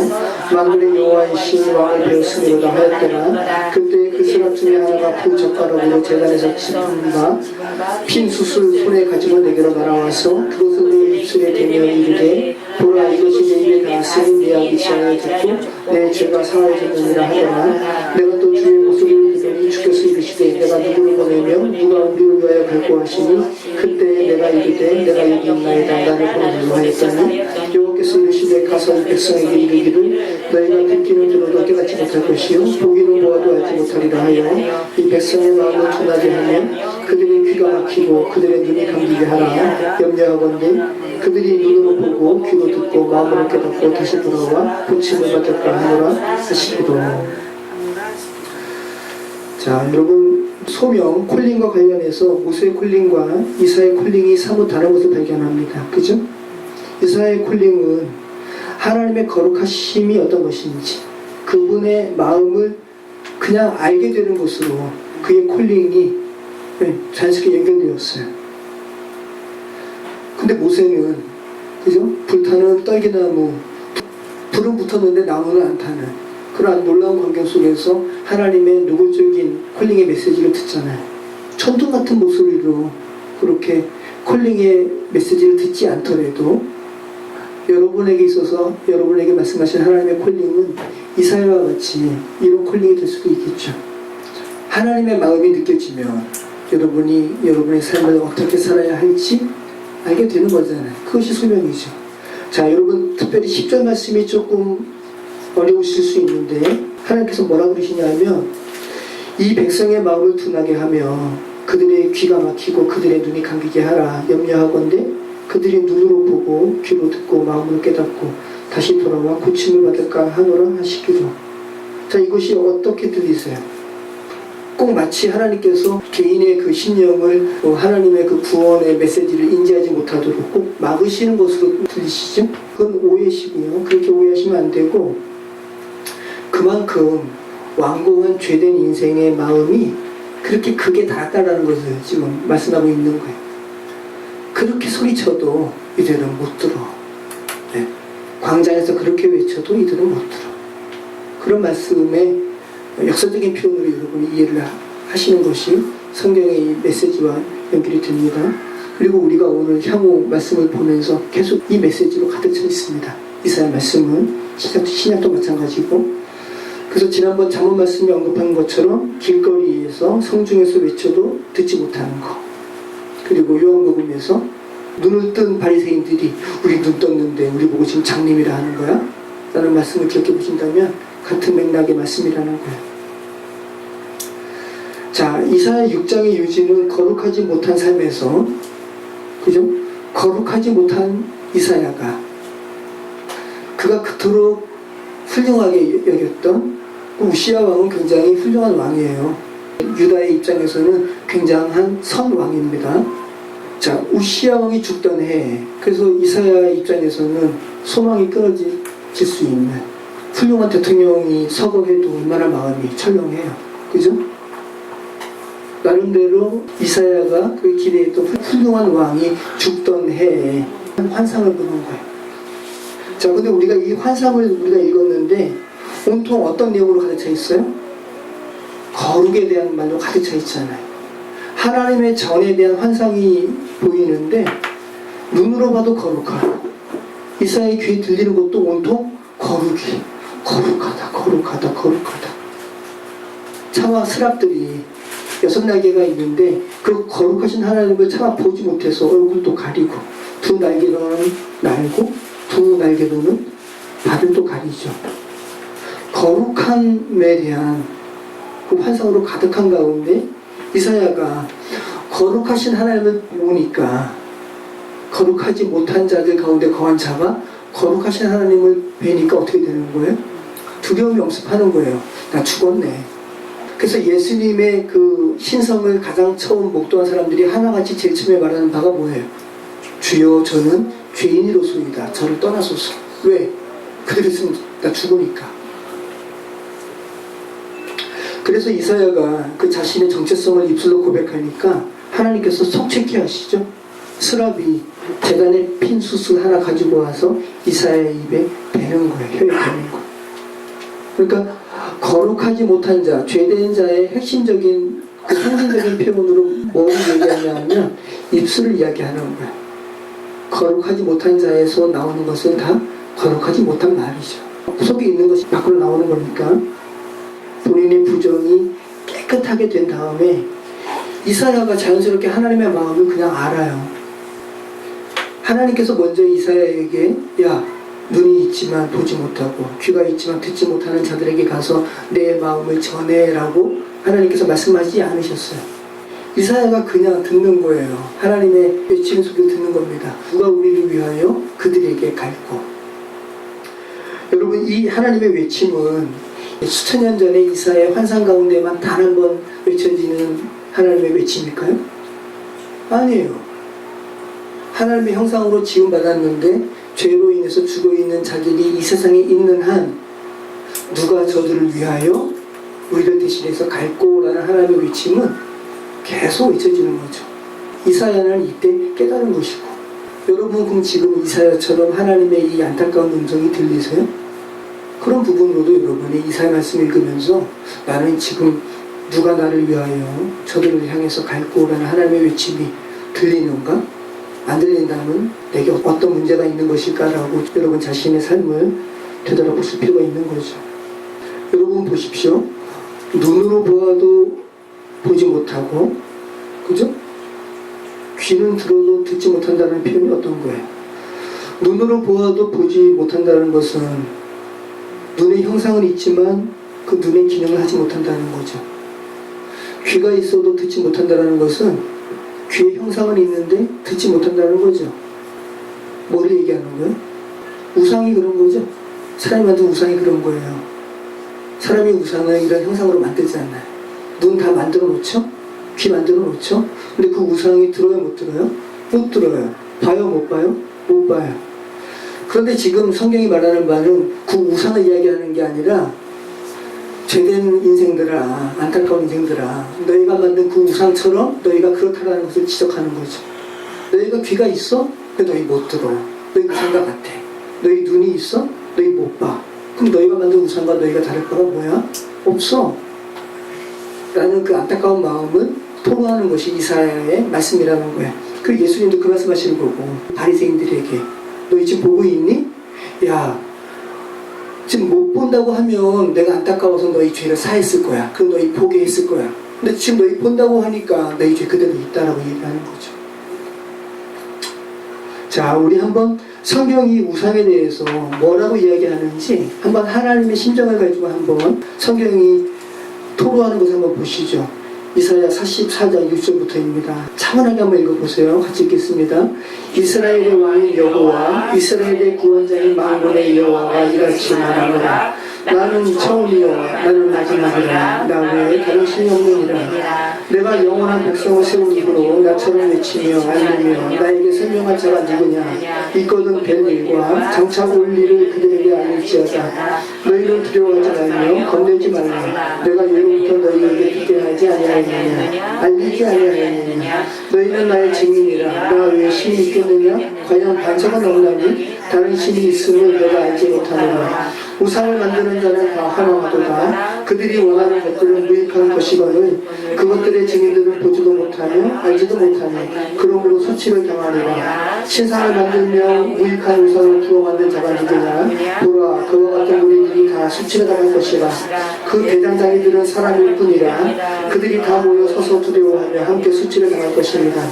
만군의 여호와이신 왕을 배웠으리로다 하였더라. 그때 그 사람 중에 하나가 그 젓가락으로 제단에서 짚은 바 핀 숯을 손에 가지고 내게로 날아와서 그것을 내 입술에 대며 이르되 보라 이것이 내 입에 닿았으니 내 악이 시원하게 듣고 내 죄가 사하여졌느니라 하더라. 내가 또 주의 목소리를 들으니 주께서 이르시되 내가 누구를 보내며 누가 우리를 위하여 갈고 하시니 그때 내가 이르되 내가 여기 있나이다 나를 보내려 하였더니 여호와께서 이르시되 가서 이 백성에게 이르기를 너희가 듣기는 들어도 깨닫지 못할 것이요 보기는 보아도 알지 못하리라 하여 이 백성의 마음을 둔하게 하며 그들의 귀가 막히고 그들의 눈이 감기게 하라. 염려하건대 그들이 눈으로 보고 귀로 듣고 마음으로 깨닫고 다시 돌아와 고침을 받을까 하노라 하시기로. 자, 여러분 소명 콜링과 관련해서 모세의 콜링과 이사야의 콜링이 사뭇 다른 것을 발견합니다. 그죠? 이사야의 콜링은 하나님의 거룩하심이 어떤 것인지 그분의 마음을 그냥 알게 되는 것으로 그의 콜링이 자연스럽게 연결되었어요. 근데 모세는 그죠? 불타는 떨기나무, 불은 붙었는데 나무는 안 타는 그러한 놀라운 광경 속에서 하나님의 노골적인 콜링의 메시지를 듣잖아요. 천둥 같은 목소리로 그렇게 콜링의 메시지를 듣지 않더라도 여러분에게 있어서 여러분에게 말씀하신 하나님의 콜링은 이사야와 같이 이런 콜링이 될 수도 있겠죠. 하나님의 마음이 느껴지면 여러분이 여러분의 삶을 어떻게 살아야 할지 알게 되는 거잖아요. 그것이 소명이죠. 자, 여러분 특별히 10절 말씀이 조금 어려우실 수 있는데 하나님께서 뭐라 그러시냐면 이 백성의 마음을 둔하게 하며 그들의 귀가 막히고 그들의 눈이 감기게 하라. 염려하건대 그들이 눈으로 보고 귀로 듣고 마음으로 깨닫고 다시 돌아와 고침을 받을까 하노라 하시기로. 자, 이것이 어떻게 들리세요? 꼭 마치 하나님께서 개인의 그 심령을 하나님의 그 구원의 메시지를 인지하지 못하도록 꼭 막으시는 것으로 들리시죠? 그건 오해시고요. 그렇게 오해하시면 안 되고 그만큼 완고한 죄된 인생의 마음이 그렇게 크게 닿았다는 것을 지금 말씀하고 있는 거예요. 그렇게 소리쳐도 이들은 못 들어. 네. 광장에서 그렇게 외쳐도 이들은 못 들어. 그런 말씀의 역사적인 표현으로 여러분이 이해를 하시는 것이 성경의 이 메시지와 연결이 됩니다. 그리고 우리가 오늘 향후 말씀을 보면서 계속 이 메시지로 가득 차 있습니다. 이사야 말씀은 신약도 마찬가지고. 그래서 지난번 잠언 말씀이 언급한 것처럼 길거리에서 성중에서 외쳐도 듣지 못하는 것, 그리고 요한복음에서 눈을 뜬 바리새인들이 우리 눈 떴는데 우리 보고 지금 장님이라 하는 거야? 라는 말씀을 기억해 보신다면 같은 맥락의 말씀이라는 거예요. 자, 이사야 6장의 유지는 거룩하지 못한 삶에서, 그죠? 거룩하지 못한 이사야가 그가 그토록 훌륭하게 여겼던 우시야 왕은 굉장히 훌륭한 왕이에요. 유다의 입장에서는 굉장한 선왕입니다. 자, 우시야 왕이 죽던 해, 그래서 이사야 입장에서는 소망이 끊어질 수 있는 훌륭한 대통령이 서거해도 얼마나 마음이 철렁해요. 그죠? 나름대로 이사야가 그 기대했던 훌륭한 왕이 죽던 해에 환상을 보는 거예요. 자, 근데 우리가 이 환상을 우리가 읽었는데 온통 어떤 내용으로 가득 차 있어요? 거룩에 대한 말로 가득 차 있잖아요. 하나님의 전에 대한 환상이 보이는데 눈으로 봐도 거룩하고 이사야의 귀에 들리는 것도 온통 거룩하다. 차마 스랍들이 6날개가 있는데 그 거룩하신 하나님을 차마 보지 못해서 얼굴도 가리고 두 날개로는 날고 두 날개로는 발을 가리죠. 거룩함에 대한 그 환상으로 가득한 가운데 이사야가 거룩하신 하나님을 보니까 거룩하지 못한 자들 가운데 거한 자가 거룩하신 하나님을 뵈니까 어떻게 되는 거예요? 두려움이 엄습하는 거예요. 나 죽었네. 그래서 예수님의 그 신성을 가장 처음 목도한 사람들이 하나같이 제일 처음에 말하는 바가 뭐예요? 주여, 저는 죄인이로소이다. 저를 떠나소서. 왜? 그들이 있으면 나 죽으니까. 그래서 이사야가 그 자신의 정체성을 입술로 고백하니까 하나님께서 속죄케 하시죠. 스랍이 재단에 핀 숯을 하나 가지고 와서 이사야의 입에 대는 거예요. 혀에 대는 거예요. 그러니까 거룩하지 못한 자, 죄된 자의 핵심적인 그 상징적인 표현으로 뭐를 얘기하냐 하면 입술을 이야기하는 거예요. 거룩하지 못한 자에서 나오는 것은 다 거룩하지 못한 말이죠. 속에 있는 것이 밖으로 나오는 거니까 본인의 부정이 깨끗하게 된 다음에 이사야가 자연스럽게 하나님의 마음을 그냥 알아요. 하나님께서 먼저 이사야에게 야, 눈이 있지만 보지 못하고 귀가 있지만 듣지 못하는 자들에게 가서 내 마음을 전해라고 하나님께서 말씀하지 않으셨어요. 이사야가 그냥 듣는 거예요. 하나님의 외치는 소리를 듣는 겁니다. 누가 우리를 위하여 그들에게 갈고. 여러분, 이 하나님의 외침은 수천 년 전에 이사야의 환상 가운데만 단 한 번 외쳐지는 하나님의 외침일까요? 아니에요. 하나님의 형상으로 지음받았는데 죄로 인해서 죽어있는 자들이 이 세상에 있는 한 누가 저들을 위하여 우리를 대신해서 갈고라는 하나님의 외침은 계속 외쳐지는 거죠. 이사야는 이때 깨달은 것이고, 여러분 그럼 지금 이사야처럼 하나님의 이 안타까운 음성이 들리세요? 그런 부분으로도 여러분이 이사야 말씀 읽으면서 나는 지금 누가 나를 위하여 저들을 향해서 갈고라는 하나님의 외침이 들리는가? 안 들린다면 내게 어떤 문제가 있는 것일까라고 여러분 자신의 삶을 되돌아보실 필요가 있는 거죠. 여러분 보십시오. 눈으로 보아도 보지 못하고, 그죠? 귀는 들어도 듣지 못한다는 표현이 어떤 거예요? 눈으로 보아도 보지 못한다는 것은 눈의 형상은 있지만 그 눈의 기능을 하지 못한다는 거죠. 귀가 있어도 듣지 못한다는 것은 귀의 형상은 있는데 듣지 못한다는 거죠. 뭐를 얘기하는 거예요? 우상이 그런 거죠. 사람이 만든 우상이 그런 거예요. 사람이 우상을 이런 형상으로 만들지 않나요? 눈 다 만들어 놓죠? 귀 만들어 놓죠? 근데 그 우상이 들어요, 못 들어요? 못 들어요. 봐요, 못 봐요? 못 봐요. 그런데 지금 성경이 말하는 바는 그 우상을 이야기하는 게 아니라 죄된 인생들아, 안타까운 인생들아, 너희가 만든 그 우상처럼 너희가 그렇다라는 것을 지적하는 거죠. 너희가 귀가 있어? 근데 너희 못 들어. 너희 우상과 같아. 너희 눈이 있어? 너희 못 봐. 그럼 너희가 만든 우상과 너희가 다를 거가 뭐야? 없어. 라는 그 안타까운 마음은 토로하는 것이 이사야의 말씀이라는 거야. 그 예수님도 그 말씀하시는 거고, 바리새인들에게 너희 지금 보고 있니? 야, 지금 못 본다고 하면 내가 안타까워서 너희 죄를 사했을 거야. 그럼 너희 포기했을 거야. 근데 지금 너희 본다고 하니까 너희 죄 그대로 있다라고 얘기하는 거죠. 자, 우리 한번 성경이 우상에 대해서 뭐라고 이야기하는지 한번 하나님의 심정을 가지고 한번 성경이 토로하는 것을 한번 보시죠. 이사야 44장 6절부터입니다. 차분하게 한번 읽어보세요. 같이 읽겠습니다. 이스라엘의 왕인 여호와, 이스라엘의 구원자인 만군의 여호와가 이같이 말하노라. 나는 처음이요 나는 마지막이라. 나 외에 다른 신이 없느니라. 내가 영원한 백성을 세운 이후로 나처럼 외치며 알리며 나에게 설명할 자가 누구냐. 있거든 될 일과 장차 올 일을 그들에게 알릴지어다. 너희는 두려워하지 말며 건들지 말라. 내가 예로부터 너희에게 듣게 하지 아니하였느냐. 알리지 아니하였느냐. 너희는 나의 증인이라. 나 외에 신이 있겠느냐. 과연 반석가 넘나니 다른 신이 있음을 내가 알지 못하노라. 우상을 만드는 자는 다 하나마도다. 그들이 원하는 것들은 무익한 것이거늘 그것들의 증인들을 보지도 못하며 알지도 못하며 그러므로 수치를 당하리라. 신상을 만들며 무익한 우상을 구워 만든 자가 누구냐. 보라, 그와 같은 우리들이 다 수치를 당할 것이라. 그 대장장이들은 사람일 뿐이라. 그들이 다 모여 서서 두려워하며 함께 수치를 당할 것입니다.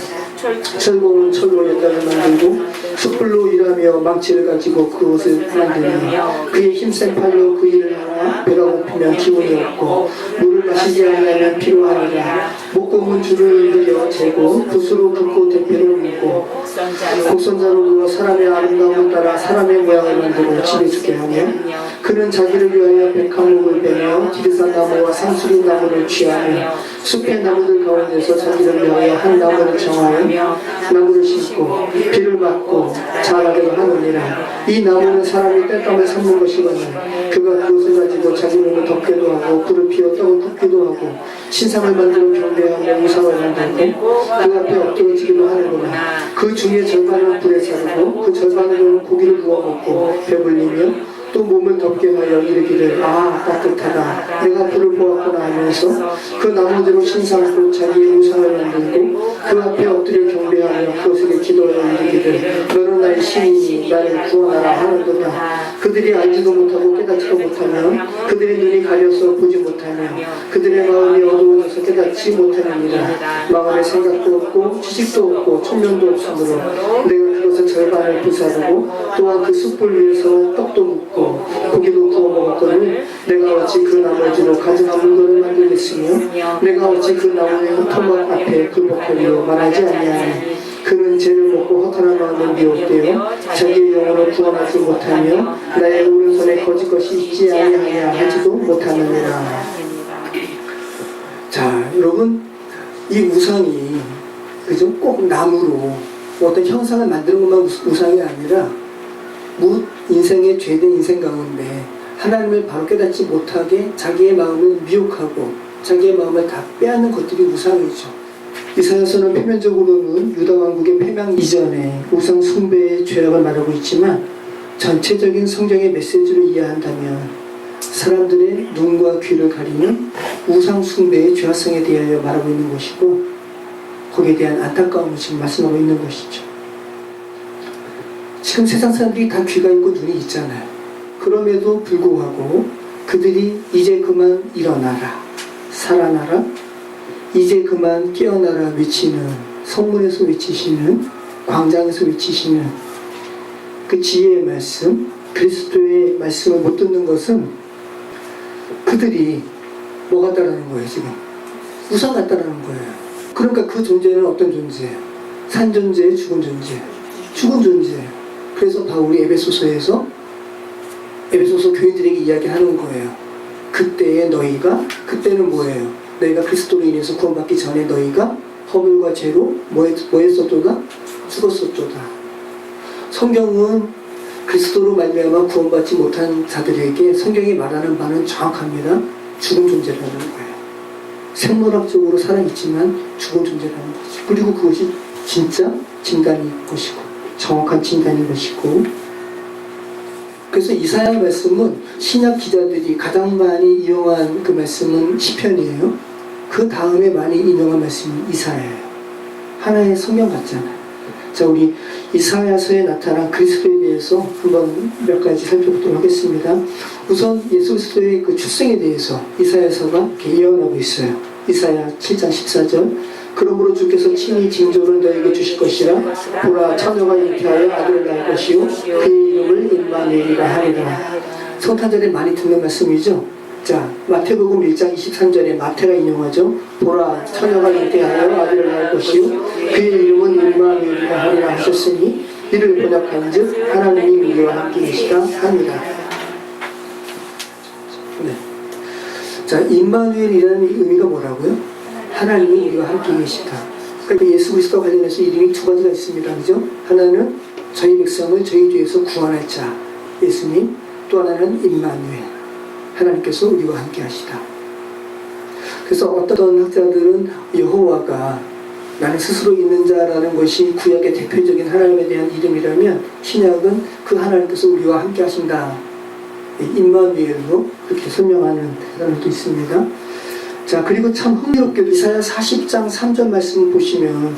철공은 철로 연단을 만들고 숯불로 일하며 망치를 가지고 그것을 만드며 그의 힘센 팔로 그 일을 하나 배가 고프면 기운이 없고 물을 마시지 아니하면 피로하니라. 목공은 줄을 늘려 재고 붓으로 긋고 대패를 물고 곡선자로 그어 사람의 아름다움을 따라 사람의 모양을 만들고 집에 죽게 하며 그는 자기를 위하여 백합목을 베며 디르산 나무와 상수리 나무를 취하며 숲의 나무들 가운데서 자기를 위하여 한 나무를 정하여 나무를 심고 비를 맞고 자라게 하느니라. 이 나무는 사람이 땔감을 삼는 것이거늘 그가 그것을 가지고 자기 몸을 덮기도 하고 불을 피워 떡을 굽기도 하고 신상을 만들어 경배하며 우상을 만들고 그 앞에 엎드러지기도 하는구나. 그 중에 절반은 불에 사르고 그 절반으로는 고기를 구워 먹고 배불리며 또 몸을 덮게 하여 이르기를 아 따뜻하다 내가 불을 보았구나 하면서 그 나무대로 신상으로 자기의 우상을 만들고 그 앞에 엎드려 경배하며 그것에게 기도하여 이르기를 너는 나의 신이니 나를 구원하라 하는도다. 그들이 알지도 못하고 깨닫지도 못하며 그들의 눈이 가려서 보지 못하며 그들의 마음이 어두워져서 깨닫지 못하느니라. 마음에 생각도 없고 지식도 없고 천명도 없으므로 내가 그것을 절반을 부사르고 또한 그 숯불 위에서 떡도 묻고 고기도 구워 먹었거늘 내가 어찌 그 나머지로 가증한 물건을 만들겠으며 내가 어찌 그 나무의 토막 앞에 굴복하리요 말하지 아니하니 그는 죄를 먹고 허탄한 마음을 미혹되어 자기의 영혼을 구원하지 못하며 나의 오른손에 거짓 것이 있지 아니하냐 하지도 못하느니라. 자, 여러분, 이 우상이 그죠? 꼭 나무로 어떤 형상을 만드는 것만 우상이 아니라 인생의 죄된 인생 가운데 하나님을 바로 깨닫지 못하게 자기의 마음을 미혹하고 자기의 마음을 다 빼앗는 것들이 우상이죠. 이사야서는 표면적으로는 유다 왕국의 패망 이전에 우상 숭배의 죄악을 말하고 있지만 전체적인 성경의 메시지를 이해한다면 사람들의 눈과 귀를 가리는 우상 숭배의 죄악성에 대하여 말하고 있는 것이고 거기에 대한 안타까움을 지금 말씀하고 있는 것이죠. 지금 세상 사람들이 다 귀가 있고 눈이 있잖아요. 그럼에도 불구하고 그들이 이제 그만 일어나라, 살아나라, 이제 그만 깨어나라 외치는, 성문에서 외치시는, 광장에서 외치시는 그 지혜의 말씀, 그리스도의 말씀을 못 듣는 것은 그들이 뭐 같다라는 거예요. 지금 우상 같다라는 거예요. 그러니까 그 존재는 어떤 존재예요? 산 존재, 죽은 존재, 죽은 존재예요. 그래서 바울이 에베소서 교인들에게 이야기하는 거예요. 그때의 너희가, 그때는 뭐예요? 너희가 그리스도로 인해서 구원받기 전에 너희가 허물과 죄로 뭐 했었도다? 죽었었도다. 성경은 그리스도로 말미암아 구원받지 못한 자들에게 성경이 말하는 바는 정확합니다. 죽은 존재라는 거예요. 생물학적으로 살아있지만 죽은 존재라는 거죠. 그리고 그것이 진짜 진단인 것이고 정확한 진단인 것이고, 그래서 이사야 말씀은 신약 기자들이 가장 많이 이용한 그 말씀은 시편이에요. 그 다음에 많이 인용한 말씀이 이사야예요. 하나의 성경 같잖아요. 자, 우리 이사야서에 나타난 그리스도에 대해서 한번 몇 가지 살펴보도록 하겠습니다. 우선 예수 그리스도의 그 출생에 대해서 이사야서가 예언하고 있어요. 이사야 7장 14절. 그러므로 주께서 친히 징조를 너에게 주실 것이라. 보라, 처녀가 잉태하여 아들을 낳을 것이요 그의 이름을 임마누엘이라 하리라. 성탄절에 많이 듣는 말씀이죠. 자, 마태복음 1장 23절에 마태가 인용하죠. 보라, 처녀가 잉태하여 아들을 낳을 것이요 그의 이름은 임마누엘이라 하리라 하셨으니 이를 번역한즉 하나님이 우리와 함께 계시다 합니다. 네. 자, 임마누엘이라는 의미가 뭐라고요? 하나님이 우리와 함께 계시다. 그러니까 예수 그리스도와 관련해서 이름이 두 가지가 있습니다. 그죠? 하나는 저희 백성을 저희 죄에서 구원할 자, 예수님. 또 하나는 임마누엘, 하나님께서 우리와 함께 하시다. 그래서 어떤 학자들은 여호와가 나는 스스로 있는 자라는 것이 구약의 대표적인 하나님에 대한 이름이라면 신약은 그 하나님께서 우리와 함께 하신다, 임마누엘로 그렇게 설명하는 사람도 있습니다. 자, 그리고 참 흥미롭게도 이사야 40장 3절 말씀을 보시면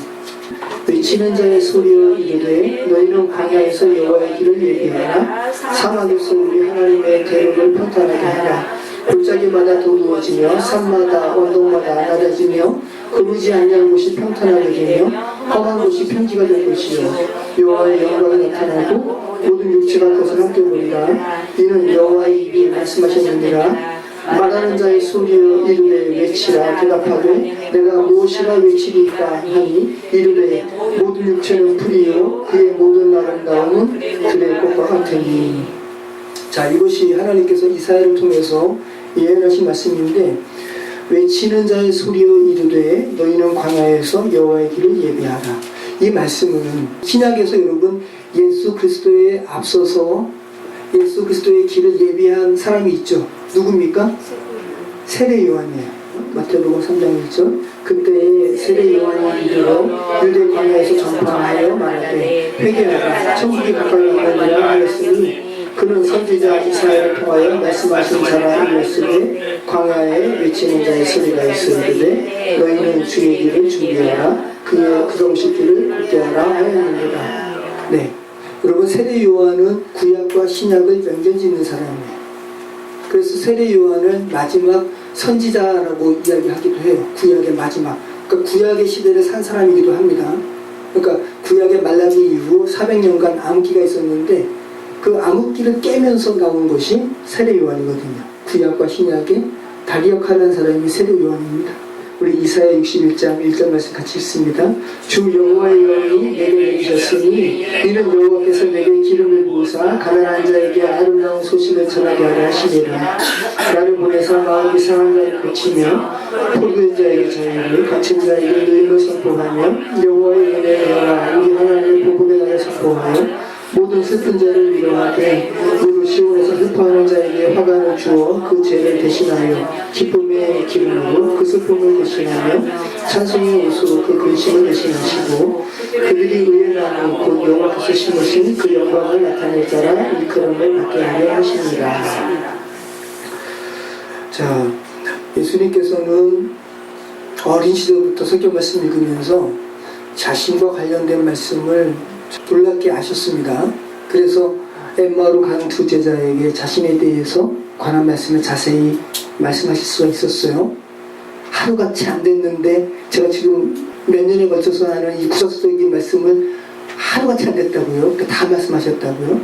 외치는 자의 소리여 이르되 너희는 광야에서 여호와의 길을 예비하라. 사막에서 우리 하나님의 대로를 평탄하게 하라. 골짜기마다 도두어지며 산마다 언덕마다 낮아지며 그루지 아니할 곳이 평탄하게 되며 험한 곳이 평지가 될 것이요 여호와의 영광이 나타나고 모든 육체가 그것을 함께 보리라. 이는 여호와의 입이 말씀하셨느니라. 말하는 자의 소리여 이르되 외치라. 대답하되 내가 무엇이라 외치리까 하니 이르되 모든 육체는 풀이요 그의 모든 아름다움은 그의 꽃과 같으니. 자, 이것이 하나님께서 이사야를 통해서 예언하신 말씀인데, 외치는 자의 소리여 이르되 너희는 광야에서 여호와의 길을 예비하라. 이 말씀은 신약에서 여러분 예수 그리스도에 앞서서 예수 그리스도의 길을 예비한 사람이 있죠. 누굽니까? 세례 요한이에요. 마태복음 3장 1절. 그때 세례 요한이 이르러 유대 광야에서 전파하여 말하되 회개하라 천국이 가까이 오느니라 하였으니 그는 선지자 이사야를 통하여 말씀하신 자라 이었으되 광야에 외치는 자의 소리가 있으되 너희는 주의 길을 준비하라 그가 오실 길을 굳게 하라 하였느니라. 네, 여러분, 세례 요한은 구약과 신약을 연결짓는 사람이에요. 그래서 세례 요한을 마지막 선지자라고 이야기하기도 해요. 구약의 마지막. 그러니까 구약의 시대를 산 사람이기도 합니다. 그러니까 구약의 말라기 이후 400년간 암흑기가 있었는데 그 암흑기를 깨면서 나온 것이 세례 요한이거든요. 구약과 신약의 다리 역할을 한 사람이 세례 요한입니다. 우리 이사야 61장 1절 말씀 같이 읽습니다. 주 여호와의 영이 내게 주셨으니 이는 여호와께서 내게 기름을 부으사 가난한 자에게 아름다운 소식을 전하게 하려 하시니라. 나를 보내사 마음이 상한 자를 고치며 포로된 자에게 자유를 갇힌 자에게 너희를 선포하며 여호와의 은혜와 우리 하나님의 보복의 날을 선포하여 모든 슬픈 자를 위로하되 그리고 시온에서 슬퍼하는 자에게 화관을 주어 그 죄를 대신하여 기쁨의 기름으로 그 슬픔을 대신하며 찬송의 옷으로 그 근심을 대신하시고 그들이 의의 나무 곧 여호와께서 심으신 그 영광을 나타낼 자라 일컬음을 받게 하려 하십니다. 자, 예수님께서는 어린 시절부터 성경 말씀 읽으면서 자신과 관련된 말씀을 놀랍게 아셨습니다. 그래서 엠마오로 가는 두 제자에게 자신에 대해서 관한 말씀을 자세히 말씀하실 수가 있었어요. 하루같이 안 됐는데 제가 지금 몇 년에 걸쳐서 하는 이 구석적인 말씀을 하루같이 안 됐다고요. 다 말씀하셨다고요.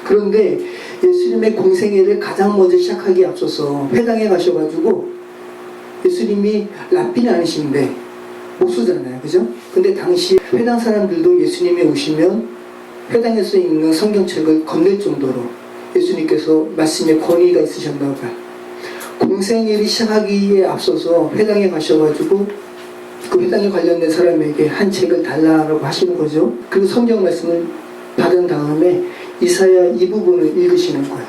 그런데 예수님의 공생애를 가장 먼저 시작하기에 앞서서 회당에 가셔가지고 예수님이 랍비는 아니신데 목수잖아요, 그죠? 근데 당시 회당 사람들도 예수님이 오시면 회당에서 읽는 성경책을 건넬 정도로 예수님께서 말씀에 권위가 있으셨나 봐요. 공생애를 시작하기에 앞서서 회당에 가셔가지고 그 회당에 관련된 사람에게 한 책을 달라고 하시는 거죠. 그리고 성경 말씀을 받은 다음에 이사야 이 부분을 읽으시는 거예요.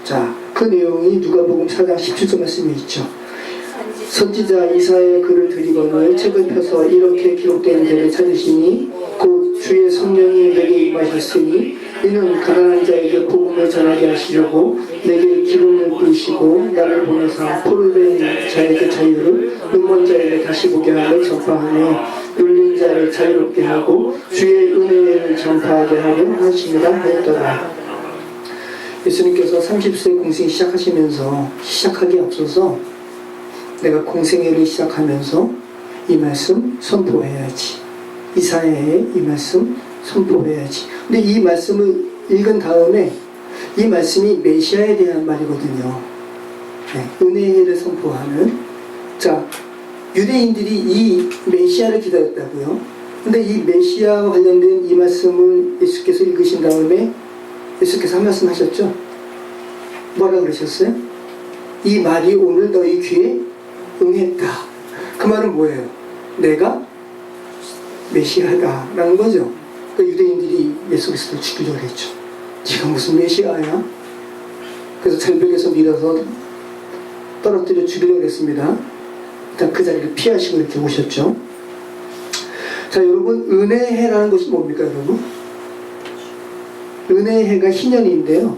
자, 그 내용이 누가복음 4장 17절 말씀에 있죠. 선지자 이사야의 글을 드리거늘 책을 펴서 이렇게 기록된 데를 찾으시니 곧 주의 성령이 내게 임하셨으니 이는 가난한 자에게 복음을 전하게 하시려고 내게 기름을 부으시고 나를 보내사 포로된 자에게 자유를 눈먼 자에게 다시 보게 하며 전파하며 눌린 자를 자유롭게 하고 주의 은혜를 전파하게 하려 하십니다 하였더라. 예수님께서 30세 공생 시작하기에 앞서서 내가 공생애를 시작하면서 이 말씀 선포해야지. 이사야의 이 말씀 선포해야지. 근데 이 말씀을 읽은 다음에 이 말씀이 메시아에 대한 말이거든요. 네, 은혜의 해를 선포하는. 자, 유대인들이 이 메시아를 기다렸다고요. 근데 이 메시아와 관련된 이 말씀을 예수께서 읽으신 다음에 예수께서 한 말씀 하셨죠. 뭐라 그러셨어요? 이 말이 오늘 너희 귀에 응했다. 그 말은 뭐예요? 내가 메시아다 라는 거죠. 그러니까 유대인들이 예수 그리스도를 죽이려고 했죠. 네가 무슨 메시아야? 그래서 절벽에서 밀어서 떨어뜨려 죽이려고 했습니다. 일단 그 자리를 피하시고 이렇게 오셨죠. 자, 여러분, 은혜의 해라는 것이 뭡니까, 여러분? 은혜의 해가 희년인데요,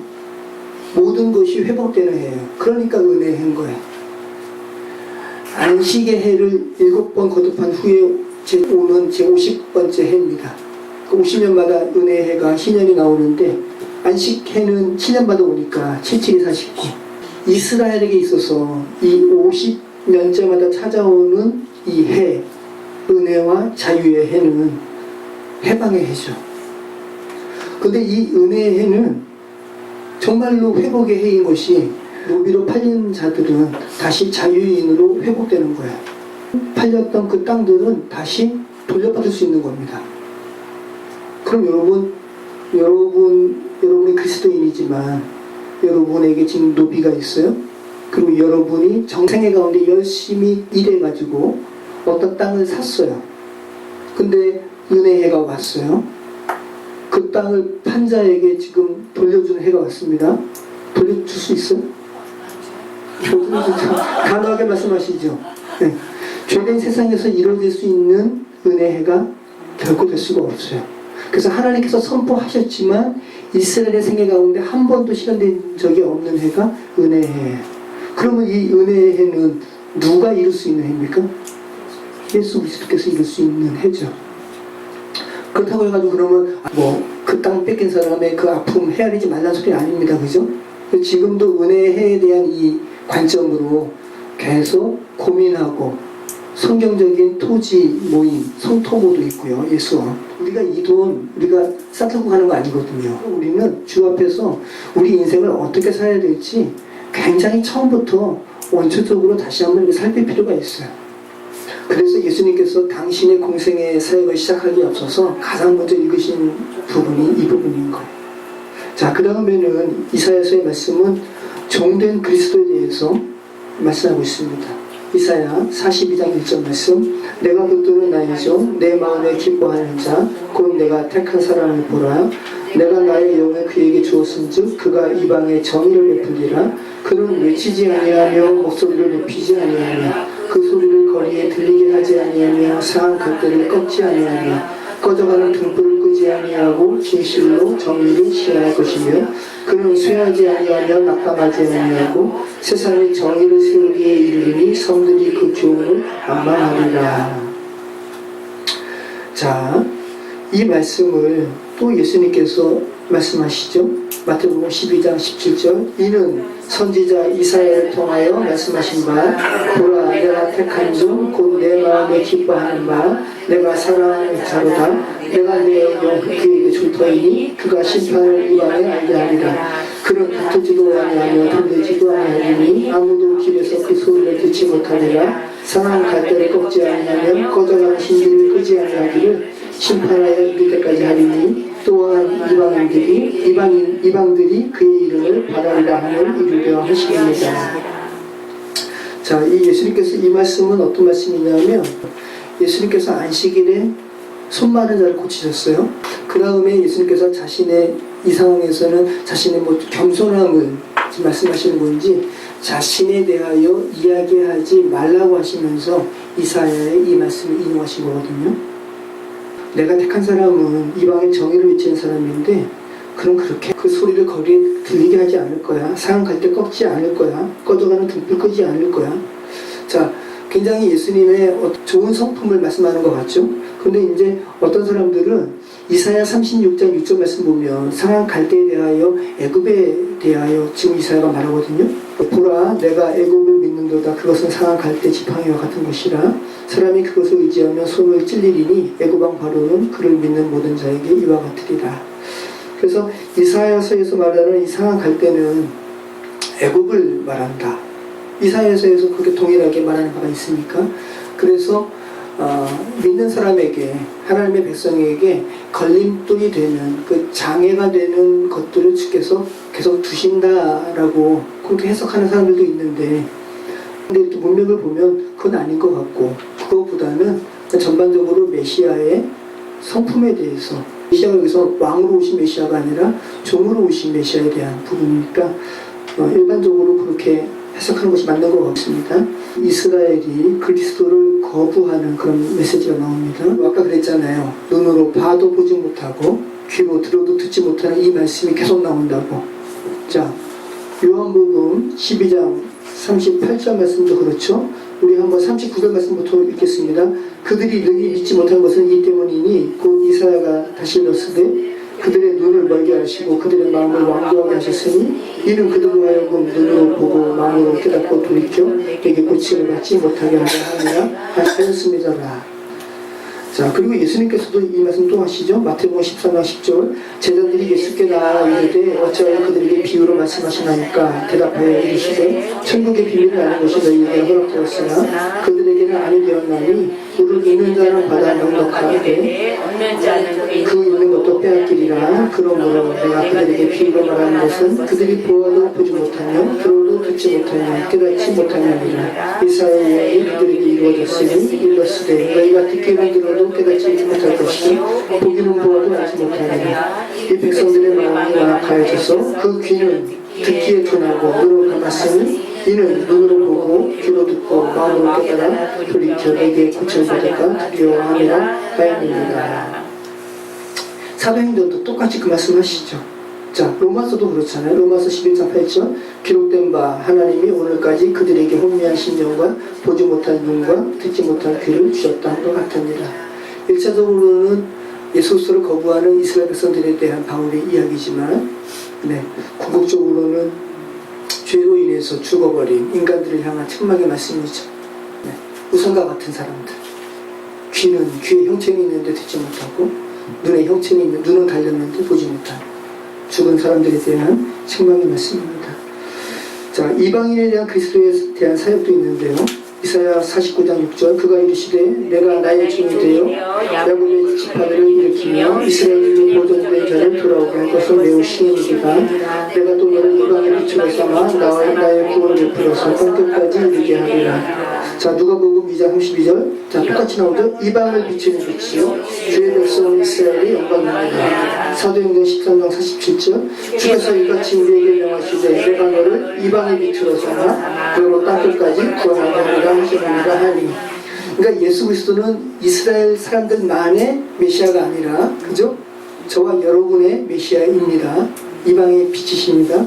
모든 것이 회복되는 해예요. 그러니까 은혜의 해인 거예요. 안식의 해를 7번 거듭한 후에 오는 제 50번째 해입니다. 그 50년마다 은혜의 해가 희년이 나오는데 안식해는 7년마다 오니까 77이 49. 이스라엘에게 있어서 이 50년째마다 찾아오는 이 해, 은혜와 자유의 해는 해방의 해죠. 근데 이 은혜의 해는 정말로 회복의 해인 것이 노비로 팔린 자들은 다시 자유인으로 회복되는 거예요. 팔렸던 그 땅들은 다시 돌려받을 수 있는 겁니다. 그럼 여러분이 그리스도인이지만 여러분에게 지금 노비가 있어요. 그리고 여러분이 정생애 가운데 열심히 일해가지고 어떤 땅을 샀어요. 근데 은혜의 해가 왔어요. 그 땅을 판 자에게 지금 돌려주는 해가 왔습니다. 돌려줄 수 있어요? 단호하게 말씀하시죠. 네. 죄된 세상에서 이루어질 수 있는 은혜가 결코 될 수가 없어요. 그래서 하나님께서 선포하셨지만 이스라엘의 생애 가운데 한 번도 실현된 적이 없는 해가 은혜의 해예요. 그러면 이 은혜의 해는 누가 이룰 수 있는 해입니까? 예수 그리스도께서 이룰 수 있는 해죠. 그렇다고 해가지고 그러면 그 땅 뺏긴 사람의 그 아픔 헤아리지 말라는 소리 아닙니다. 그죠? 지금도 은혜의 해에 대한 이 관점으로 계속 고민하고 성경적인 토지 모임, 성토모도 있고요. 예수와 우리가 이 돈 우리가 싸들고 가는 거 아니거든요. 우리는 주 앞에서 우리 인생을 어떻게 살아야 될지 굉장히 처음부터 원초적으로 다시 한번 살필 필요가 있어요. 그래서 예수님께서 당신의 공생의 사역을 시작하기에 앞서서 가장 먼저 읽으신 부분이 이 부분인 거예요. 자, 그 다음에는 이사야서의 말씀은 종된 그리스도에 대해서 말씀하고 있습니다. 이사야 42장 1절 말씀, 내가 붙드는 나의 종, 내 마음에 기뻐하는 자, 곧 내가 택한 사람을 보라. 내가 나의 영을 그에게 주었은즉 그가 이방에 정의를 베풀리라. 그는 외치지 아니하며 목소리를 높이지 아니하며 그 소리를 거리에 들리게 하지 아니하며 상한 갈대를 꺾지 아니하며 꺼져가는 등불을 끄지 아니하고 진실로 정의를 시행할 것이며 그는 쇠하지 아니하며 낙담하지 아니하고 세상에 정의를 세우기에 이르리니 성들이 그 교훈을 안망하리라. 자, 이 말씀을 또 예수님께서 말씀하시죠. 마태복음 12장 17절, 이는 선지자 이사야를 통하여 말씀하신 바, 보라 내가 택한 종 곧 내 마음에 기뻐하는 바 내가 사랑하는 자로다. 내가 내 영 그에게 줄 터이니 그가 심판을 이방에 알게 하리라. 그는 다투지도 아니하며 돌리지도 아니하리니 아무도 길에서 그 소리를 듣지 못하리라. 상한 갈대를 꺾지 아니하며 꺼져가는 신기를 끄지 아니하기를 심판하여 이를 때까지 하리니 또한 이방들이 그의 이름을 바라리라 하는 이르려 하시옵니다. 자, 이 예수님께서 이 말씀은 어떤 말씀이냐면 예수님께서 안식일에 손 마른 자를 고치셨어요. 그 다음에 예수님께서 자신의 이 상황에서는 자신의 겸손함을 말씀하시는 건지 자신에 대하여 이야기하지 말라고 하시면서 이사야의 이 말씀을 인용하신 거거든요. 내가 택한 사람은 이방의 정의를 외치는 사람인데 그럼 그렇게 그 소리를 거리에 들리게 하지 않을 거야. 상한 갈대 꺾지 않을 거야. 꺼져가는 등불 끄지 않을 거야. 자, 굉장히 예수님의 좋은 성품을 말씀하는 것 같죠. 근데 이제 어떤 사람들은 이사야 36장 6절 말씀 보면 상한 갈대에 대하여 애굽에 대하여 지금 이사야가 말하거든요. 보라 내가 애굽을 믿는도다. 그것은 상한 갈대 지팡이와 같은 것이라. 사람이 그것을 의지하며 손을 찔리리니 애굽왕 바로는 그를 믿는 모든 자에게 이와 같으리라. 그래서 이사야서에서 말하는 이 상한 갈대는 애굽을 말한다. 이사야서에서 그렇게 동일하게 말하는 바가 있으니까. 그래서 믿는 사람에게, 하나님의 백성에게 걸림돌이 되는 그 장애가 되는 것들을 주께서 계속 두신다라고 그렇게 해석하는 사람들도 있는데, 근데 이렇게 문맥을 보면 그건 아닌 것 같고, 그것보다는 전반적으로 메시아의 성품에 대해서, 메시아가 여기서 왕으로 오신 메시아가 아니라 종으로 오신 메시아에 대한 부분이니까 일반적으로 그렇게 해석하는 것이 맞는 것 같습니다. 이스라엘이 그리스도를 거부하는 그런 메시지가 나옵니다. 아까 그랬잖아요. 눈으로 봐도 보지 못하고 귀로 들어도 듣지 못하는 이 말씀이 계속 나온다고. 자, 요한복음 12장 38절 말씀도 그렇죠. 우리 한번 39절 말씀부터 읽겠습니다. 그들이 능히 믿지 못한 것은 이 때문이니 곧 이사야가 다시 넣으되 그들의 눈을 멀게 하시고 그들의 마음을 완고하게 하셨으니 이는 그들로 하여금 눈으로 보고 마음으로 깨닫고 돌이켜 내게 고침을 받지 못하게 하느라 하셨습니다라. 자, 그리고 예수님께서도 이 말씀 또 하시죠. 마태복음 14장 10절, 제자들이 예수께 나아 이르되 어찌하여 그들에게 비유로 말씀하시나이까. 대답하여 이르시되 천국의 비밀을 아는 것이 너희에게 허락되었으나 그들에게는 아니 되었나니 우를 있는 자는 받아 넉넉하되 그 있는 것도 빼앗기리라. 그러므로 내가 그들에게 비유로 말하는 것은 그들이 보아도 보지 못하며 들어도 듣지 못하며 깨닫지 못하느니라. 이사야의 그들에게 이루어졌으니 이르렀으되 너희가 듣기는 들어도 깨닫지 못할 것이요 보기는 보아도 알지 못하느니라. 이 백성들의 마음이 완악하여져서 그 귀는 듣기에 둔하고 눈을 감았으니 이는 눈으로 보고 귀로 듣고 마음으로 깨달아 돌이켜 내게 고침을 받을까 두려워하느라 하였느니라. 사도행전도 똑같이 그 말씀하시죠. 자, 로마서도 그렇잖아요. 로마서 11장 8절, 기록된 바 하나님이 오늘까지 그들에게 혼미한 심령과 보지 못한 눈과 듣지 못한 귀를 주셨다 함과 같으니라. 1차적으로는 예수를 거부하는 이스라엘 백성들에 대한 바울의 이야기지만, 궁극적으로는 죄로 인해서 죽어버린 인간들을 향한 책망의 말씀이죠. 우상과 같은 사람들, 귀에 형체는 있는데 듣지 못하고 눈에 형체는 있는, 눈은 달렸는데 보지 못하는 죽은 사람들에 대한 책망의 말씀입니다. 자, 이방인에 대한 그리스도에 대한 사역도 있는데요. 이사야 49장 6절 그가 이르시되 내가 나의 종이 되어 야곱의 지파들을 일으키며 이스라엘의 보존된 자를 돌아오게 할 것은 매우 신음이다. 내가 또 너를 이방의 빛으로 삼아 나의 구원을 베풀어서 땅끝까지 이르게 하리라. 자, 누가복음 2장 32절. 자, 똑같이 나오죠. 이방을 비추는 빛이요 주의 백성 이스라엘이 영광입니다. 사도행전 13장 47절. 주께서 이같이 우리에게 명하시되 내가 너를 이방의 빛으로 삼아 그리고 땅끝까지 구원하게 하리라 하시느니라 하니. 그러니까 예수 그리스도는 이스라엘 사람들만의 메시아가 아니라, 그죠? 저와 여러분의 메시아입니다. 이방의 빛이십니다.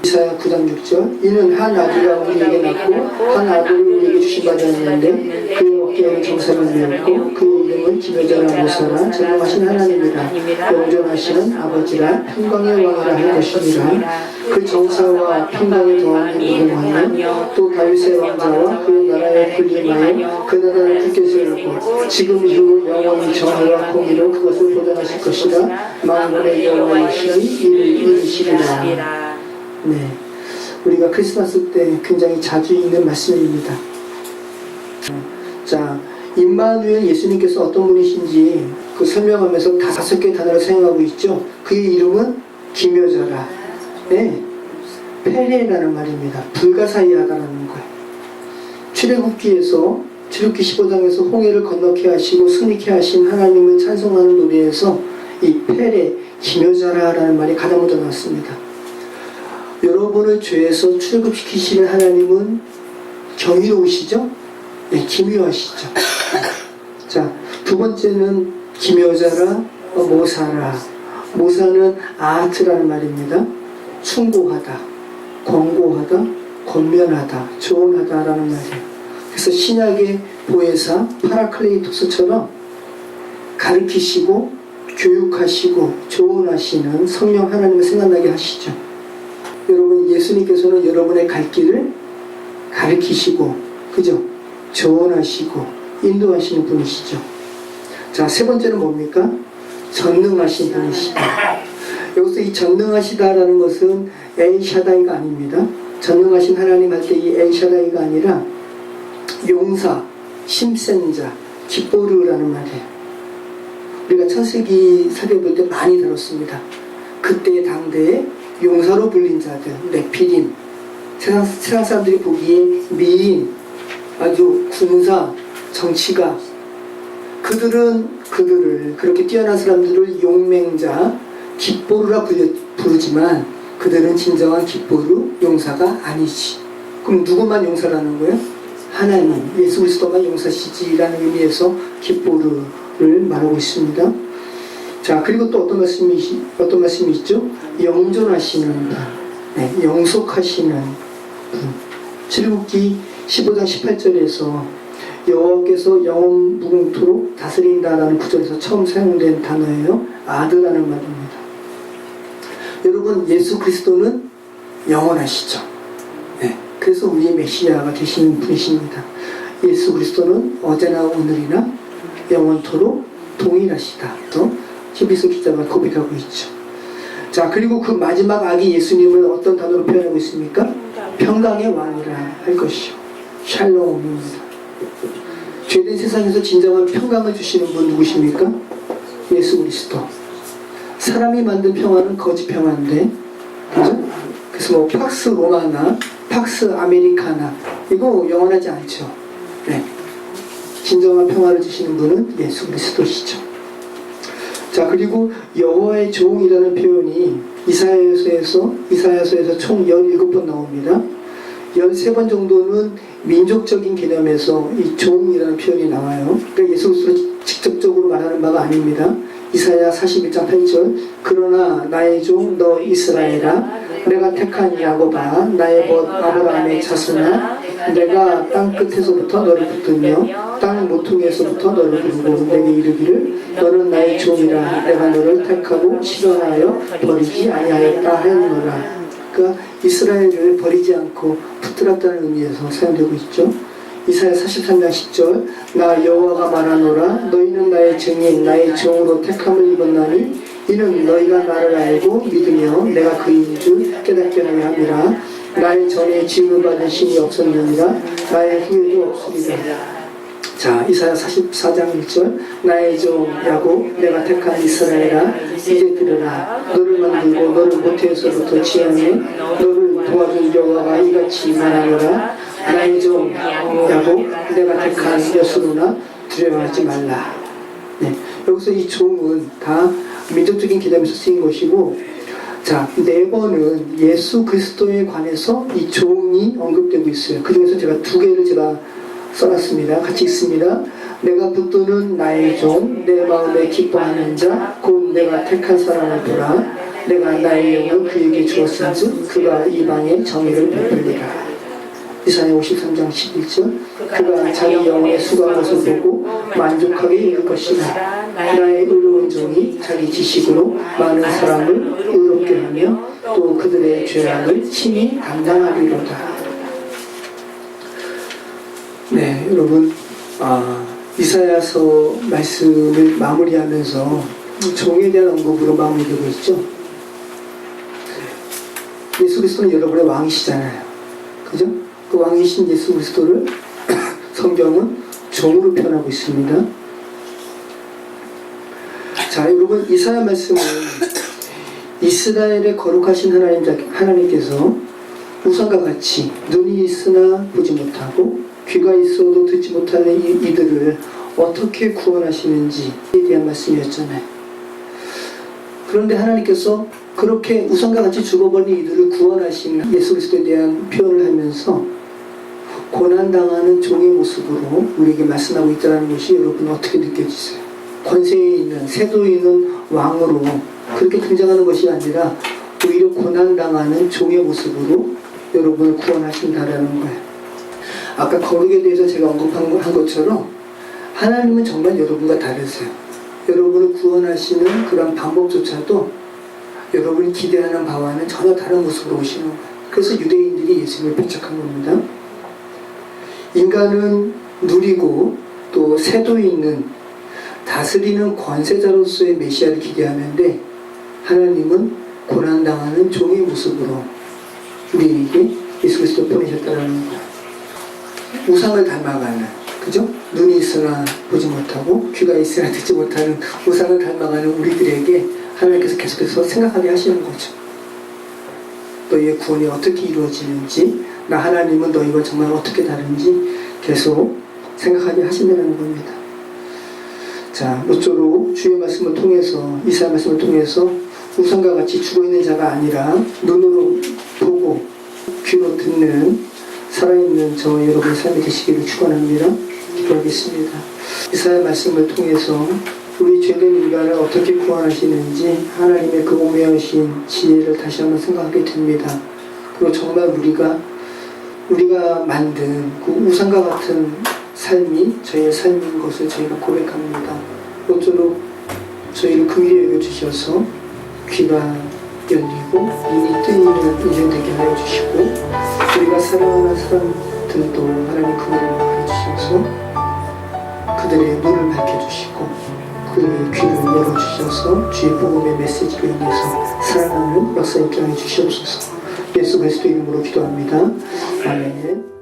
이사야 9장 6절. 이는 한 아기가 우리에게 낳고 한 아들을 우리에게 주신 바 되었는데 그의 어깨에는 정사를 메었고 그의 이름은 기묘자라 모사라 전능하신 하나님이라 영존하시는 아버지라 평강의 왕이라 할 것이니라. 그 정사와 평강에 더하는 무궁하며 또 다윗의 왕자와 그의 나라에 군림하여 그 나라를 굳게 세우고 지금 이후 영원히 정의와 공의로 그것을 보존하실 것이라. 만군의 여호와이시니 이를 이루시리라. 네, 우리가 크리스마스 때 굉장히 자주 읽는 말씀입니다. 자, 임마누엘 예수님께서 어떤 분이신지 그 설명하면서 5개의 단어를 사용하고 있죠. 그의 이름은 기묘자라. 네, 페레라는 말입니다. 불가사의하다라는 거예요. 출애굽기에서 출애굽기 15장에서 홍해를 건너게 하시고 승리케 하신 하나님을 찬송하는 노래에서 이 페레, 기묘자라라는 말이 가장 먼저 나왔습니다. 여러분을 죄에서 출급시키시는 하나님은 경이로우시죠? 네, 기묘하시죠. 자, 두 번째는 기묘자라, 모사라. 모사는 아트라는 말입니다. 충고하다, 권고하다, 권면하다, 조언하다라는 말이에요. 그래서 신약의 보혜사 파라클레이토스처럼 가르치시고 교육하시고 조언하시는 성령 하나님을 생각나게 하시죠. 여러분, 예수님께서는 여러분의 갈 길을 가르치시고, 그죠? 조언하시고, 인도하시는 분이시죠. 자, 세 번째는 뭡니까? 전능하신 분이시다. 여기서 이 전능하시다라는 것은 엘샤다이가 아닙니다. 전능하신 하나님 할 때 이 엘샤다이가 아니라 용사, 힘센 자, 기뽀르라는 말이에요. 우리가 창세기 살펴볼 때 많이 들었습니다. 그때 당대에 용사로 불린 자들, 네피림, 세상 사람들이 보기에 미인, 아주 군사, 정치가, 그들을 그렇게 뛰어난 사람들을 용맹자, 기뽀르라 부르지만 그들은 진정한 기뽀르, 용사가 아니지. 그럼 누구만 용사라는 거예요? 하나님, 예수 그리스도만 용사시지라는 의미에서 기뽀르를 말하고 있습니다. 자, 그리고 또 어떤 말씀이 있죠? 영존하시는 분, 네, 영속하시는 분. 출애굽기 15장 18절에서 여호와께서 영원 무궁토록 다스린다라는 구절에서 처음 사용된 단어예요. 아드라는 말입니다. 여러분, 예수 그리스도는 영원하시죠. 네, 그래서 우리의 메시아가 되시는 분이십니다. 예수 그리스도는 어제나 오늘이나 영원토록 동일하시다. 또 히브리서 기자가 고백하고 있죠. 자, 그리고 그 마지막 아기 예수님을 어떤 단어로 표현하고 있습니까? 평강의 왕이라 할 것이요. 샬롬입니다. 죄된 세상에서 진정한 평강을 주시는 분 누구십니까? 예수 그리스도. 사람이 만든 평화는 거짓 평화인데, 그죠? 그래서 뭐 팍스 로마나 팍스 아메리카나 이거 영원하지 않죠. 네. 진정한 평화를 주시는 분은 예수 그리스도시죠. 자, 그리고 여호와의 종이라는 표현이 이사야서에서 총 17번 나옵니다. 13번 정도는 민족적인 개념에서 이 종이라는 표현이 나와요. 그러니까 예수 그리스도를 직접적으로 말하는 바가 아닙니다. 이사야 41장 8절. 그러나 나의 종 너 이스라엘아, 내가 택한 야곱아, 나의 벗 아브라함의 자손아, 내가 땅 끝에서부터 너를 붙들며 땅 모퉁이에서부터 너를 부르고 내게 이르기를 너는 나의 종이라, 내가 너를 택하고 실현하여 버리지 아니하였다 하였노라. 그러니까 이스라엘을 버리지 않고 붙들었다는 의미에서 사용되고 있죠. 이사야 43장 10절. 나 여호와가 말하노라, 너희는 나의 증인 나의 종으로 택함을 입었나니 이는 너희가 나를 알고 믿으며 내가 그인 줄 깨닫게 하려 함이라. 나의 전에 지음을 받은 신이 없었느니라 나의 후에도 없으리라. 자, 이사야 44장 1절 나의 종 야곱 내가 택한 이스라엘아 이제 들으라. 너를 만들고 너를 모태에서부터 지음해 너를 도와준 여호와가 이같이 말하노라. 나의 종 야곱 내가 택한 여수로나 두려워하지 말라. 네, 여기서 이 종은 다 민족적인 기념에서 쓰인 것이고, 자, 4번은 예수 그리스도에 관해서 이 종이 언급되고 있어요. 그 중에서 제가 2개를 제가 써놨습니다. 같이 읽습니다. 내가 붙드는 나의 종, 내 마음에 기뻐하는 자, 곧 내가 택한 사람을 보라. 내가 나의 영을 그에게 주었은즉 그가 이방에 정의를 베풀리라. 이사야 53장 11절 그가 자기 영혼의 수고한 것을 보고 만족하게 이룰 것이라. 나의 의로운 종이 자기 지식으로 많은 사람을 의롭게 하며 또 그들의 죄악을 친히 담당하리로다. 네, 여러분, 이사야서 말씀을 마무리하면서 종에 대한 언급으로 마무리되고 있죠. 예수 그리스도는 여러분의 왕이시잖아요. 그죠? 그 왕이신 예수 그리스도를 성경은 종으로 표현하고 있습니다. 자, 여러분, 이사야 말씀은 이스라엘의 거룩하신 하나님께서 우상과 같이 눈이 있으나 보지 못하고 귀가 있어도 듣지 못하는 이들을 어떻게 구원하시는지에 대한 말씀이었잖아요. 그런데 하나님께서 그렇게 우상과 같이 죽어버린 이들을 구원하신 예수 그리스도에 대한 표현을 하면서 고난당하는 종의 모습으로 우리에게 말씀하고 있다는 것이 여러분 어떻게 느껴지세요? 권세에 있는, 세도에 있는 왕으로 그렇게 등장하는 것이 아니라 오히려 고난당하는 종의 모습으로 여러분을 구원하신다라는 거예요. 아까 거룩에 대해서 제가 언급한 것처럼 하나님은 정말 여러분과 다르세요. 여러분을 구원하시는 그런 방법조차도 여러분이 기대하는 바와는 전혀 다른 모습으로 오시는 거예요. 그래서 유대인들이 예수님을 배척한 겁니다. 인간은 누리고 또 세도 있는 다스리는 권세자로서의 메시아를 기대하는데 하나님은 고난당하는 종의 모습으로 우리에게 예수 그리스도 보내셨다는 거예요. 우상을 닮아가는, 그죠? 눈이 있으나 보지 못하고 귀가 있으나 듣지 못하는 우상을 닮아가는 우리들에게 하나님께서 계속해서 생각하게 하시는 거죠. 너희의 구원이 어떻게 이루어지는지, 나 하나님은 너희와 정말 어떻게 다른지 계속 생각하게 하신다는 겁니다. 자, 모쪼록 주의 말씀을 통해서, 이사야 말씀을 통해서 우상과 같이 죽어있는 자가 아니라 눈으로 보고 귀로 듣는 살아있는 저 여러분의 삶이 되시기를 축원합니다. 기도하겠습니다. 이사야 말씀을 통해서 우리 죄된 인간을 어떻게 구원하시는지 하나님의 그 오묘하신 지혜를 다시 한번 생각하게 됩니다. 그리고 정말 우리가 만든 그 우상과 같은 삶이 저희의 삶인 것을 저희가 고백합니다. 모쪼록 저희를 긍휼히 여겨주셔서 귀가 열리고 눈이 뜨이는 인생 되게 하여 주시고 우리가 사랑하는 사람들도 하나님 긍휼을 베풀어주셔서 그들의 눈을 밝혀주시고 그들의 귀를 열어주셔서 주의 복음의 메시지로 인해서 살아가는 역사 있게 하여 주시옵소서. 예수 그리스도 이름으로 기도합니다. 아멘.